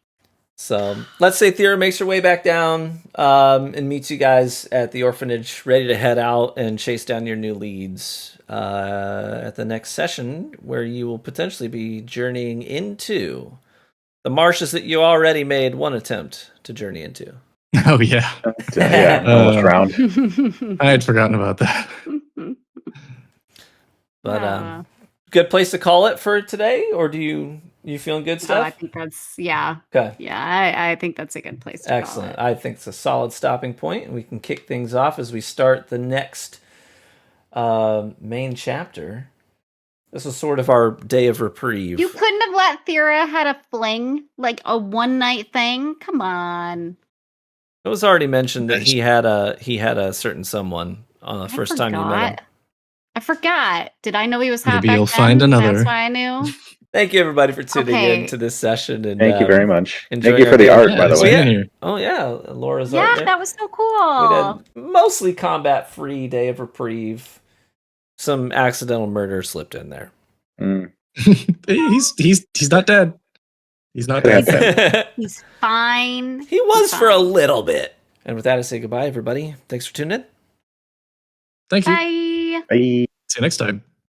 So let's say Thera makes her way back down and meets you guys at the orphanage, ready to head out and chase down your new leads at the next session, where you will potentially be journeying into the marshes that you already made one attempt to journey into. Oh, yeah. Almost drowned. I had forgotten about that. But good place to call it for today, or do you feeling good, Steph? I think that's, yeah. Okay. Yeah, I think that's a good place to Excellent. call it. I think it's a solid stopping point, and we can kick things off as we start the next main chapter. This was sort of our day of reprieve. You couldn't have let Thera had a fling, like a one-night thing? Come on. It was already mentioned that he had a certain someone on the first time you met him. I forgot. Did I know he was hot Maybe back you'll then? find another. That's why I knew. Thank you, everybody, for tuning in to this session. And thank you very much. Thank you our for the game. art, by the way. Oh, yeah. Laura's art. Yeah, that was so cool. We did mostly combat-free day of reprieve. Some accidental murder slipped in there. He's not dead. He's not dead. He's fine. He was for a little bit. And with that, I say goodbye, everybody. Thanks for tuning in. Thank you. Bye. Bye. See you next time.